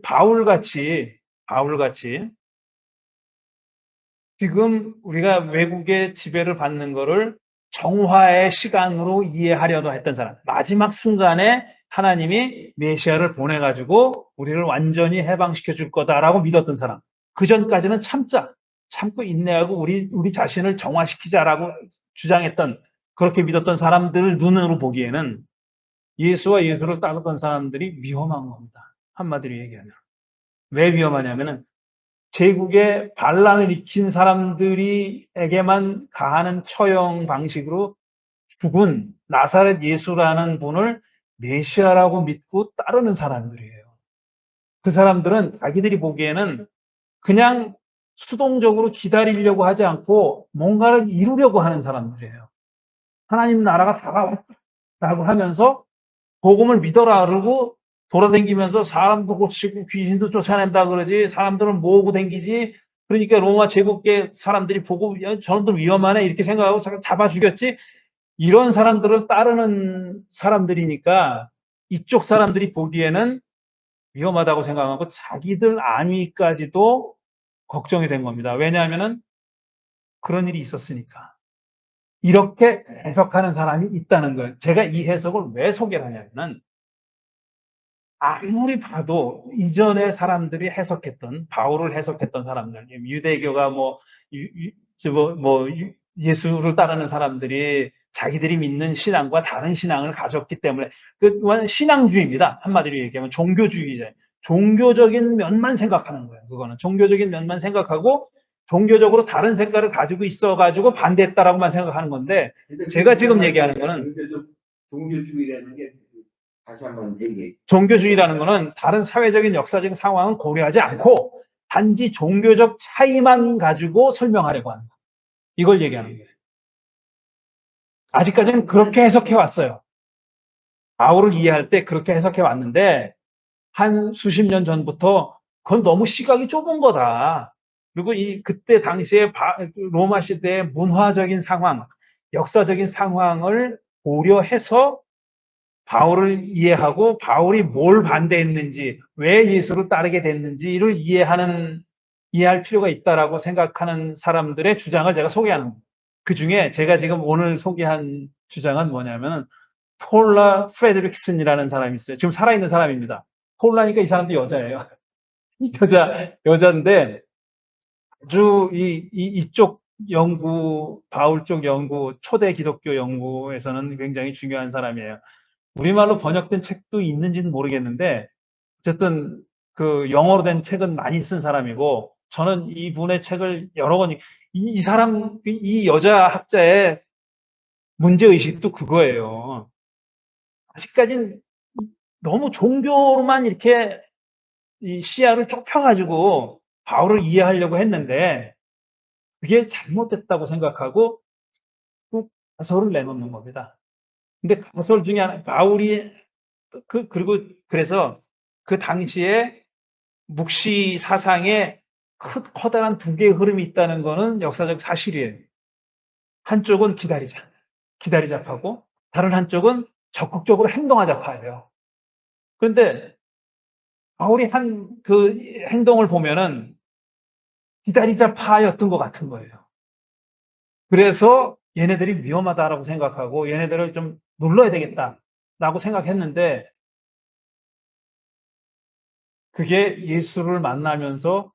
S1: 바울같이 지금 우리가 외국의 지배를 받는 거를 정화의 시간으로 이해하려고 했던 사람, 마지막 순간에 하나님이 메시아를 보내가지고 우리를 완전히 해방시켜 줄 거다라고 믿었던 사람, 그 전까지는 참고 인내하고 우리 자신을 정화시키자라고 주장했던, 그렇게 믿었던 사람들 눈으로 보기에는 예수와 예수를 따르던 사람들이 위험한 겁니다. 한마디로 얘기하면. 왜 위험하냐면은 제국에 반란을 일으킨 사람들에게만 가하는 처형 방식으로 죽은 나사렛 예수라는 분을 메시아라고 믿고 따르는 사람들이에요. 그 사람들은 자기들이 보기에는 그냥 수동적으로 기다리려고 하지 않고 뭔가를 이루려고 하는 사람들이에요. 하나님 나라가 다가왔다고 하면서 복음을 믿어라 그러고 돌아다니면서 사람도 고치고 귀신도 쫓아낸다 그러지, 사람들은 모으고 다니지. 그러니까 로마 제국계 사람들이 보고 야, 저놈들 위험하네 이렇게 생각하고 잡아 죽였지. 이런 사람들을 따르는 사람들이니까 이쪽 사람들이 보기에는 위험하다고 생각하고 자기들 안위까지도 걱정이 된 겁니다. 왜냐하면은 그런 일이 있었으니까. 이렇게 해석하는 사람이 있다는 거예요. 제가 이 해석을 왜 소개를 하냐면은 아무리 봐도 이전에 사람들이 해석했던, 바울을 해석했던 사람들, 유대교가 예수를 따르는 사람들이 자기들이 믿는 신앙과 다른 신앙을 가졌기 때문에, 그건 신앙주의입니다. 한마디로 얘기하면 종교주의자. 종교적인 면만 생각하는 거예요. 그거는 종교적인 면만 생각하고 종교적으로 다른 색깔을 가지고 있어가지고 반대했다라고만 생각하는 건데, 제가 지금 얘기하는 거는
S2: 종교주의라는 게 다시 한번 얘기해.
S1: 종교주의라는 거는 다른 사회적인 역사적인 상황은 고려하지 않고 단지 종교적 차이만 가지고 설명하려고 하는 거예요. 이걸 얘기하는 거예요. 아직까지는 그렇게 해석해 왔어요. 바울을 이해할 때 그렇게 해석해 왔는데 한 수십 년 전부터 그건 너무 시각이 좁은 거다. 그리고 그때 당시에 로마 시대의 문화적인 상황, 역사적인 상황을 고려해서 바울을 이해하고 바울이 뭘 반대했는지, 왜 예수를 따르게 됐는지를 이해할 필요가 있다라고 생각하는 사람들의 주장을 제가 소개하는 거예요. 그 중에 제가 지금 오늘 소개한 주장은 뭐냐면 폴라 프레드릭슨이라는 사람이 있어요. 지금 살아있는 사람입니다. 폴라니까 이 사람도 여자예요. 여자인데 아주 이쪽 연구, 바울 쪽 연구, 초대 기독교 연구에서는 굉장히 중요한 사람이에요. 우리말로 번역된 책도 있는지는 모르겠는데 어쨌든 그 영어로 된 책은 많이 쓴 사람이고 저는 이분의 책을 여러 번 이 여자 학자의 문제의식도 그거예요. 아직까지는 너무 종교로만 이렇게 이 시야를 좁혀가지고 바울을 이해하려고 했는데 그게 잘못됐다고 생각하고 꼭 가설을 내놓는 겁니다. 근데 가설 중에 하나, 바울이 그리고 그래서 그 당시에 묵시 사상에 커다란 두 개의 흐름이 있다는 거는 역사적 사실이에요. 한쪽은 기다리자파고 다른 한쪽은 적극적으로 행동하자파예요. 그런데 바울이 한 그 행동을 보면은 기다리자파였던 것 같은 거예요. 그래서 얘네들이 위험하다라고 생각하고 얘네들을 좀 눌러야 되겠다라고 생각했는데 그게 예수를 만나면서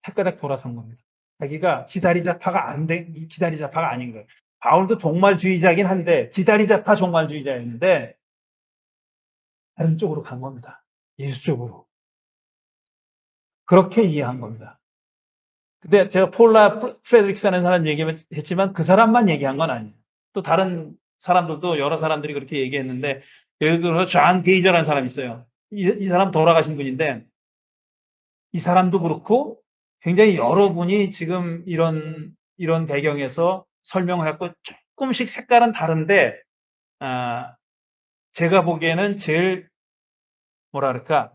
S1: 헷가닥 돌아선 겁니다. 자기가 기다리자파가 아닌 거예요. 바울도 종말주의자긴 한데 기다리자파 종말주의자였는데 다른 쪽으로 간 겁니다. 예수 쪽으로. 그렇게 이해한 겁니다. 근데 제가 폴라 프레드릭스라는 사람 얘기했지만 그 사람만 얘기한 건 아니에요. 또 다른 사람들도 여러 사람들이 그렇게 얘기했는데 예를 들어서 존 게이저라는 사람이 있어요. 이 사람 돌아가신 분인데 이 사람도 그렇고 굉장히 여러분이 지금 이런 배경에서 설명을 했고 조금씩 색깔은 다른데 제가 보기에는 제일 뭐랄까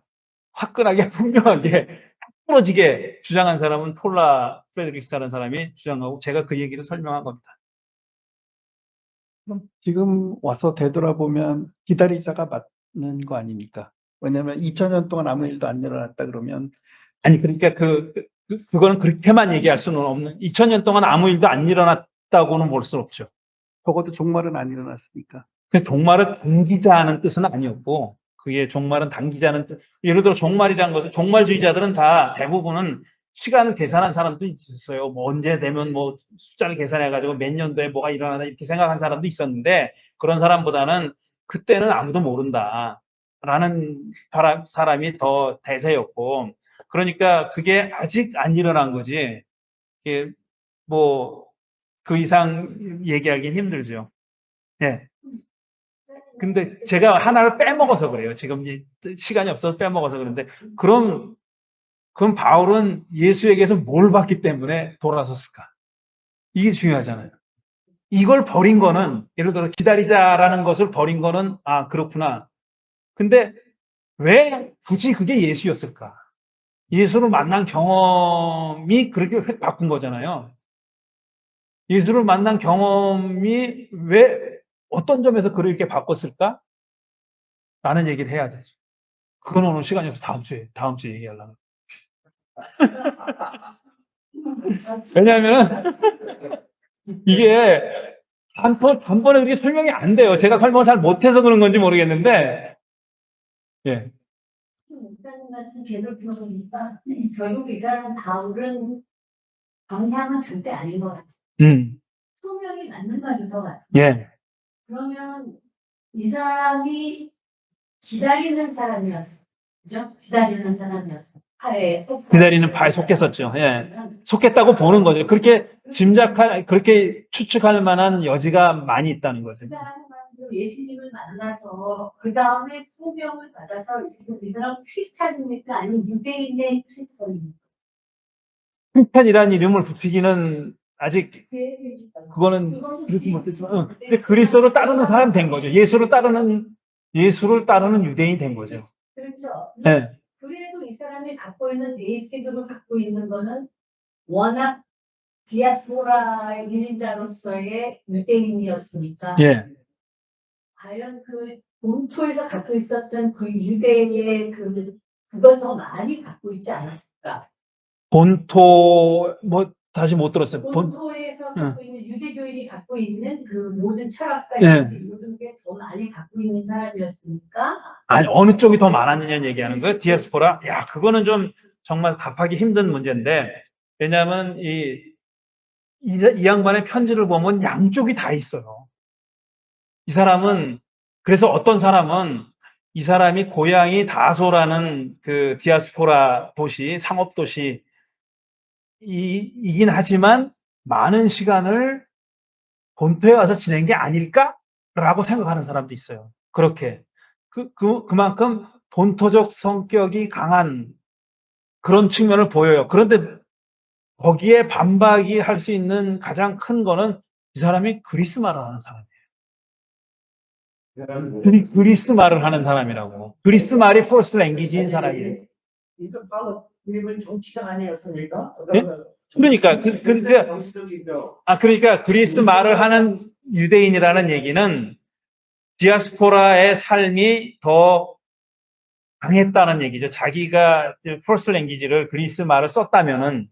S1: 화끈하게 분명하게 부러지게 주장한 사람은 폴라 프레드릭스라는 사람이 주장하고 제가 그 얘기를 설명한 겁니다.
S4: 그럼 지금 와서 되돌아보면 기다리자가 맞는 거 아닙니까? 왜냐하면 2000년 동안 아무 일도 안 일어났다 그러면
S1: 아니 그러니까 그거는 그렇게만 얘기할 수는 없는 2000년 동안 아무 일도 안 일어났다고는 볼 수 없죠.
S4: 적어도 종말은 안 일어났으니까.
S1: 종말을 당기자는 뜻은 아니었고 그게 종말은 당기자는 뜻. 예를 들어 종말이라는 것은 종말주의자들은 다 대부분은 시간을 계산한 사람도 있었어요. 뭐 언제 되면 뭐 숫자를 계산해 가지고 몇 년도에 뭐가 일어나나 이렇게 생각한 사람도 있었는데 그런 사람보다는 그때는 아무도 모른다라는 사람이 더 대세였고 그러니까 그게 아직 안 일어난 거지. 이게 뭐 그 이상 얘기하기는 힘들죠. 예. 근데 제가 하나를 빼먹어서 그래요. 지금 시간이 없어서 빼먹어서 그런데 그럼 바울은 예수에게서 뭘 받기 때문에 돌아섰을까? 이게 중요하잖아요. 이걸 버린 거는 예를 들어 기다리자라는 것을 버린 거는 아 그렇구나. 근데 왜 굳이 그게 예수였을까? 예수를 만난 경험이 그렇게 바꾼 거잖아요. 예수를 만난 경험이 왜 어떤 점에서 그렇게 바꿨을까? 라는 얘기를 해야 되죠. 그건 오늘 시간이 없어 다음 주에 얘기하려고. 왜냐하면 이게 단번에 그렇게 설명이 안 돼요. 제가 설명을 잘 못해서 그런 건지 모르겠는데, 예.
S3: 목사님 말씀 계속 들어보니까 결국 이 사람 바울은 방향은 절대 아닌 것 같아요. 소명이 맞는 말인 것 같아요.
S1: 예.
S3: 그러면 이 사람이 기다리는 사람이었어. 그죠? 기다리는 사람이었어.
S1: 기다리는 파에 속했었죠. 예. 속했다고 보는 거죠. 그렇게 그렇게 추측할 만한 여지가 많이 있다는 거죠.
S3: 그 사람은 예수님을 만나서 그 다음에 소명을 받아서 이 사람 크리스찬입니까? 아니면 유대인의 크리스천입니까?
S1: 크리스찬이라는 이름을 붙이기는 아직 그거는 그렇게 못했지만, 근데 그리스도를 따르는 사람 된 거죠. 예수를 따르는 유대인이 된 거죠.
S3: 그렇죠.
S1: 예.
S3: 그래도 이 사람이 갖고 있는 네이티브를 갖고 있는 거는 워낙 디아스포라 유인자로서의 유대인이었으니까
S1: 예.
S3: 과연 그 본토에서 갖고 있었던 그 유대인의 그걸 더 많이 갖고 있지 않았을까?
S1: 본토 다시 못 들었어요.
S3: 본토에서 갖고 있는 유대교인이 갖고 있는 그 모든 철학과
S1: 예.
S3: 모든 게 더 많이 갖고 있는 사람이었으니까
S1: 아니 어느 쪽이 더 많았느냐는 얘기하는 거예요. 디아스포라. 야 그거는 좀 정말 답하기 힘든 문제인데 왜냐하면 이 양반의 편지를 보면 양쪽이 다 있어요. 이 사람은 그래서 어떤 사람은 이 사람이 고향이 다소라는 그 디아스포라 도시, 상업 도시 이긴 하지만 많은 시간을 본토에 와서 지낸 게 아닐까라고 생각하는 사람도 있어요. 그렇게 그만큼 본토적 성격이 강한 그런 측면을 보여요. 그런데 거기에 반박이 할 수 있는 가장 큰 거는 이 사람이 그리스 말을 하는 사람이에요. 그리스 말을 하는 사람이라고. 그리스 말이 first language인 사람이에요.
S2: 이제 바로 이분 정치가 아니었습니까?
S1: 예? 그러니까 그러니까 그리스 말을 하는 유대인이라는 얘기는 디아스포라의 삶이 더 강했다는 얘기죠. 자기가 first language를 그리스 말을 썼다면은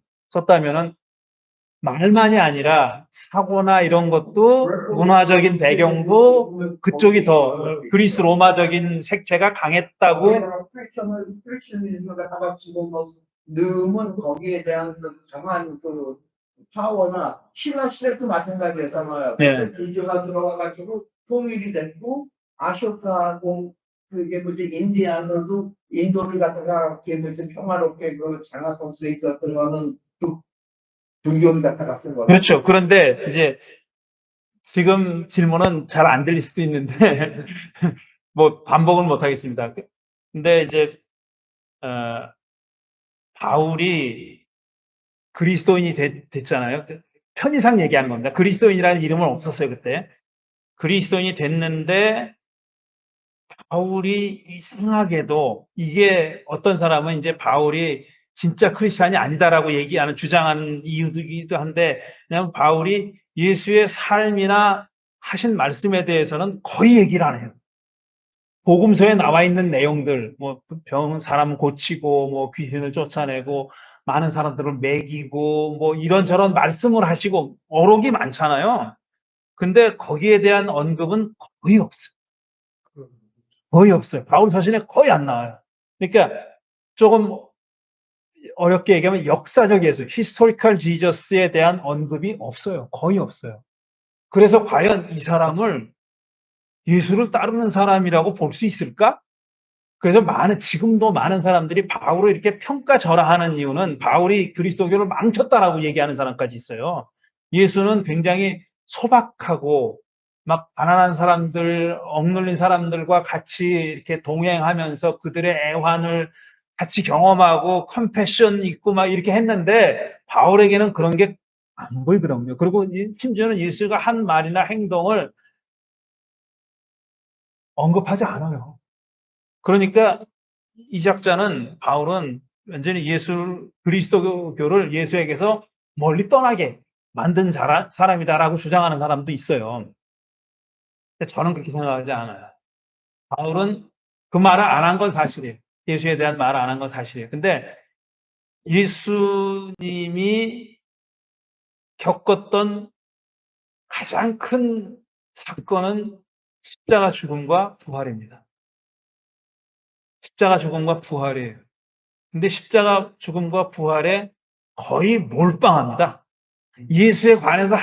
S1: 말만이 아니라 사고나 이런 것도 문화적인 배경도 그쪽이 더 그리스 로마적인 색채가 강했다고.
S2: 크리스천을 갖다가 지금 넣으면 거기에 대한 강한 파워나 신라 시대도 마찬가지였잖아요.
S1: 네.
S2: 불교가 들어와가지고 통일이 됐고 아쇼카하고 그게 인도를 갖다가 평화롭게 장악할 수 있었던 거는 불교를 갖다가 쓴 거죠.
S1: 그렇죠. 그런데 이제 지금 질문은 잘 안 들릴 수도 있는데 반복은 못 하겠습니다. 근데 이제 바울이 그리스도인이 됐잖아요. 편의상 얘기하는 겁니다. 그리스도인이라는 이름은 없었어요, 그때. 그리스도인이 됐는데 바울이 이상하게도 이게 어떤 사람은 이제 바울이 진짜 크리스찬이 아니다라고 주장하는 이유이기도 한데 그냥 바울이 예수의 삶이나 하신 말씀에 대해서는 거의 얘기를 안 해요. 복음서에 나와 있는 내용들, 사람 고치고, 귀신을 쫓아내고, 많은 사람들을 먹이고, 이런저런 말씀을 하시고, 어록이 많잖아요. 근데 거기에 대한 언급은 거의 없어요. 거의 없어요. 바울 서신에 거의 안 나와요. 그러니까 조금 어렵게 얘기하면 역사적 예수, historical Jesus에 대한 언급이 없어요. 거의 없어요. 그래서 과연 이 사람을 예수를 따르는 사람이라고 볼 수 있을까? 그래서 지금도 많은 사람들이 바울을 이렇게 평가절하하는 이유는 바울이 그리스도교를 망쳤다라고 얘기하는 사람까지 있어요. 예수는 굉장히 소박하고 막 가난한 사람들, 억눌린 사람들과 같이 이렇게 동행하면서 그들의 애환을 같이 경험하고 컴패션 있고 막 이렇게 했는데 바울에게는 그런 게 안 보이거든요. 그리고 심지어는 예수가 한 말이나 행동을 언급하지 않아요. 그러니까 이 작자는 바울은 완전히 그리스도교를 예수에게서 멀리 떠나게 만든 사람이다라고 주장하는 사람도 있어요. 근데 저는 그렇게 생각하지 않아요. 바울은 그 말을 안 한 건 사실이에요. 예수에 대한 말을 안 한 건 사실이에요. 근데 예수님이 겪었던 가장 큰 사건은 십자가 죽음과 부활입니다. 십자가 죽음과 부활이에요. 근데 십자가 죽음과 부활에 거의 몰빵합니다. 예수에 관해서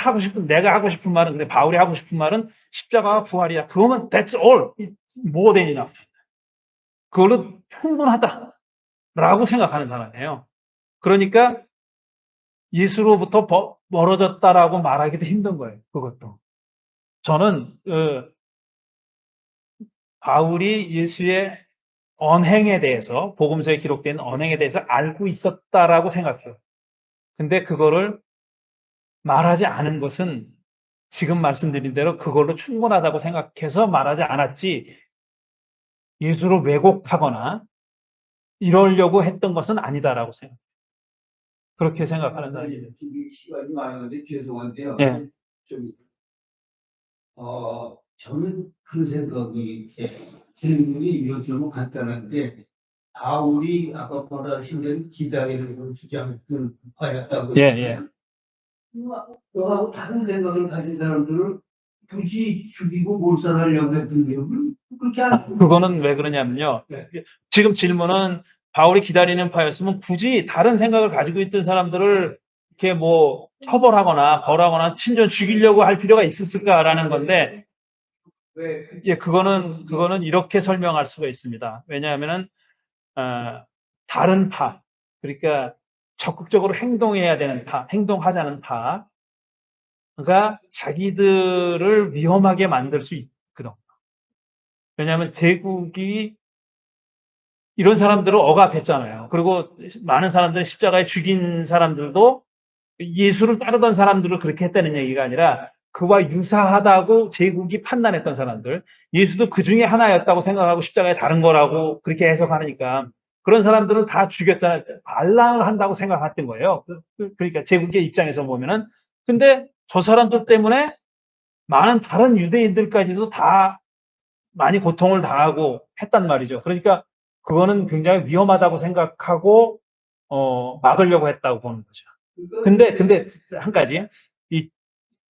S1: 내가 하고 싶은 말은, 근데 바울이 하고 싶은 말은 십자가와 부활이야. 그거면 that's all. It's more than enough. 그걸로 충분하다라고 생각하는 사람이에요. 그러니까 예수로부터 멀어졌다라고 말하기도 힘든 거예요. 그것도. 저는 바울이 예수의 언행에 대해서, 복음서에 기록된 언행에 대해서 알고 있었다라고 생각해요. 근데 그거를 말하지 않은 것은 지금 말씀드린 대로 그걸로 충분하다고 생각해서 말하지 않았지, 예수를 왜곡하거나 이러려고 했던 것은 아니다라고 생각해요. 그렇게 생각하는 사람이에요.
S5: 시간이 많은데 죄송한데요.
S1: 예.
S5: 저는 그런 생각이 질문이 너무 간단한데 바울이 아까 말하신 대로 기다리는 걸 주장했던 바였다고.
S1: 예.
S5: 너하고 다른 생각을 가진 사람들을 굳이 죽이고 몰살하려고 했던 이유는 그렇게 안.
S1: 그거는 왜 그러냐면요. 지금 질문은 바울이 기다리는 파였으면 굳이 다른 생각을 가지고 있던 사람들을 이렇게 뭐 처벌하거나 벌하거나 심지어 죽이려고 할 필요가 있었을까라는 건데, 예, 그거는 이렇게 설명할 수가 있습니다. 왜냐하면은 다른 파, 그러니까 적극적으로 행동해야 되는 파, 행동하자는 파가 자기들을 위험하게 만들 수 있거든. 왜냐하면 대국이 이런 사람들을 억압했잖아요. 그리고 많은 사람들 십자가에 죽인 사람들도 예수를 따르던 사람들을 그렇게 했다는 얘기가 아니라 그와 유사하다고 제국이 판단했던 사람들, 예수도 그 중에 하나였다고 생각하고 십자가에 다른 거라고 그렇게 해석하니까 그런 사람들은 다 죽였잖아요. 반란을 한다고 생각했던 거예요. 그러니까 제국의 입장에서 보면은. 근데 저 사람들 때문에 많은 다른 유대인들까지도 다 많이 고통을 당하고 했단 말이죠. 그러니까 그거는 굉장히 위험하다고 생각하고 막으려고 했다고 보는 거죠. 근데 한 가지,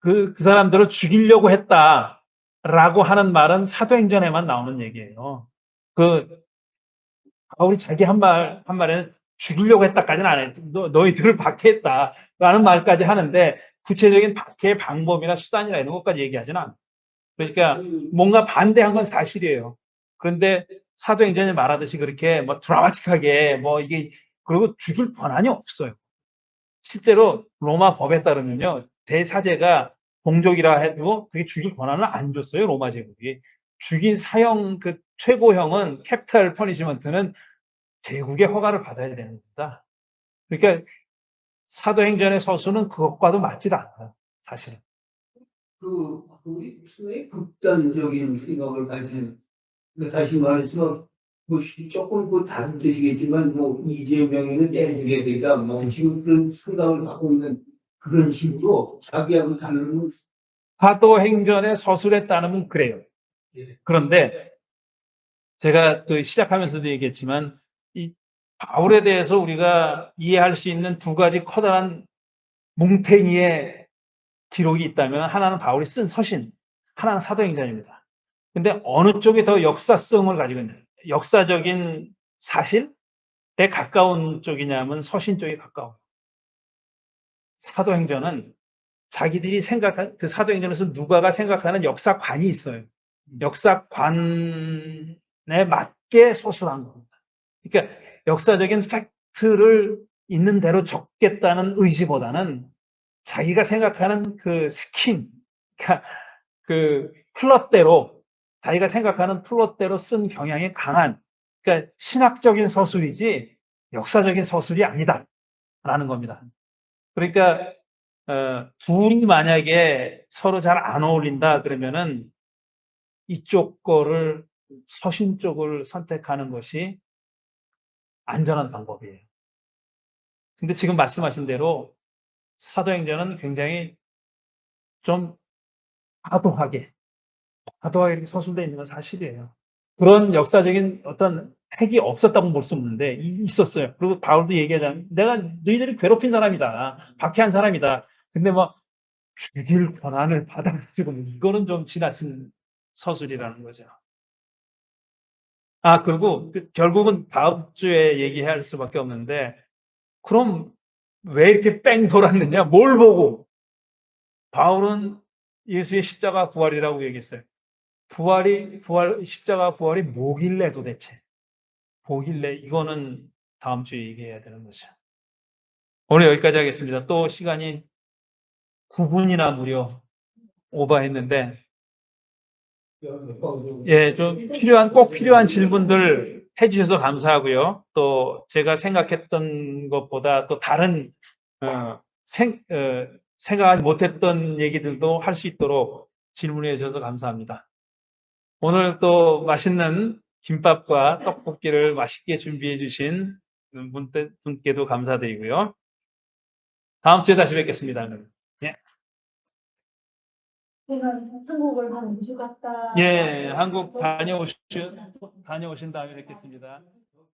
S1: 그 사람들을 죽이려고 했다라고 하는 말은 사도행전에만 나오는 얘기예요. 바울이 자기 한 말에는 죽이려고 했다까지는 안 해요. 너희들을 박해했다라는 말까지 하는데 구체적인 박해의 방법이나 수단이나 이런 것까지 얘기하지는 않아요. 그러니까 뭔가 반대한 건 사실이에요. 그런데 사도행전에 말하듯이 그렇게 뭐 드라마틱하게 그리고 죽일 권한이 없어요. 실제로 로마 법에 따르면요, 대사제가 동족이라 해도 그게 죽일 권한을 안 줬어요, 로마 제국이. 죽인 사형 그 최고형은 캐피탈 퍼니시먼트는 제국의 허가를 받아야 되는 겁니다. 그러니까 사도행전의 서술은 그것과도 맞질 않아요, 사실은.
S5: 우리 의 극단적인 생각을 가진, 다시 말해서 조금 다른 뜻이겠지만 이재명이는 때려주게 되다 지금 그런 생각을 갖고 있는 그런 식으로 자기하고 다른.
S1: 사도행전의 서술에 따르면 그래요. 그런데 제가 또 시작하면서도 얘기했지만 이 바울에 대해서 우리가 이해할 수 있는 두 가지 커다란 뭉탱이의 기록이 있다면 하나는 바울이 쓴 서신, 하나는 사도행전입니다. 근데 어느 쪽이 더 역사성을 가지고 있냐, 역사적인 사실에 가까운 쪽이냐면 서신 쪽이 가까워요. 사도행전은 자기들이 생각한, 그 사도행전에서 누가가 생각하는 역사관이 있어요. 역사관에 적게 서술한 겁니다. 그러니까 역사적인 팩트를 있는 대로 적겠다는 의지보다는 자기가 생각하는 그 스킨, 그러니까 그 플롯대로, 자기가 생각하는 플롯대로 쓴 경향이 강한, 그러니까 신학적인 서술이지 역사적인 서술이 아니다라는 겁니다. 그러니까 둘이 만약에 서로 잘 안 어울린다 그러면은 이쪽 거를 서신 쪽을 선택하는 것이 안전한 방법이에요. 근데 지금 말씀하신 대로 사도행전은 굉장히 좀 과도하게 이렇게 서술되어 있는 건 사실이에요. 그런 역사적인 어떤 핵이 없었다고 볼 수 없는데 있었어요. 그리고 바울도 얘기하자면 내가 너희들이 괴롭힌 사람이다. 박해한 사람이다. 근데 뭐 죽일 권한을 받아가지고 이거는 좀 지나친 서술이라는 거죠. 아, 그리고 결국은 다음 주에 얘기해야 할 수밖에 없는데 그럼 왜 이렇게 뺑 돌았느냐? 뭘 보고? 바울은 예수의 십자가 부활이라고 얘기했어요. 십자가 부활이 뭐길래 도대체? 뭐길래? 이거는 다음 주에 얘기해야 되는 거죠. 오늘 여기까지 하겠습니다. 또 시간이 9분이나 무려 오버했는데, 예, 좀 꼭 필요한 질문들 해주셔서 감사하고요. 또 제가 생각했던 것보다 또 다른, 생각하지 못했던 얘기들도 할 수 있도록 질문해 주셔서 감사합니다. 오늘 또 맛있는 김밥과 떡볶이를 맛있게 준비해 주신 분께도 감사드리고요. 다음 주에 다시 뵙겠습니다. 예,
S3: 제가 한국을 한 2주 갔다.
S1: 예, 한국 다녀오신 다음에 뵙겠습니다.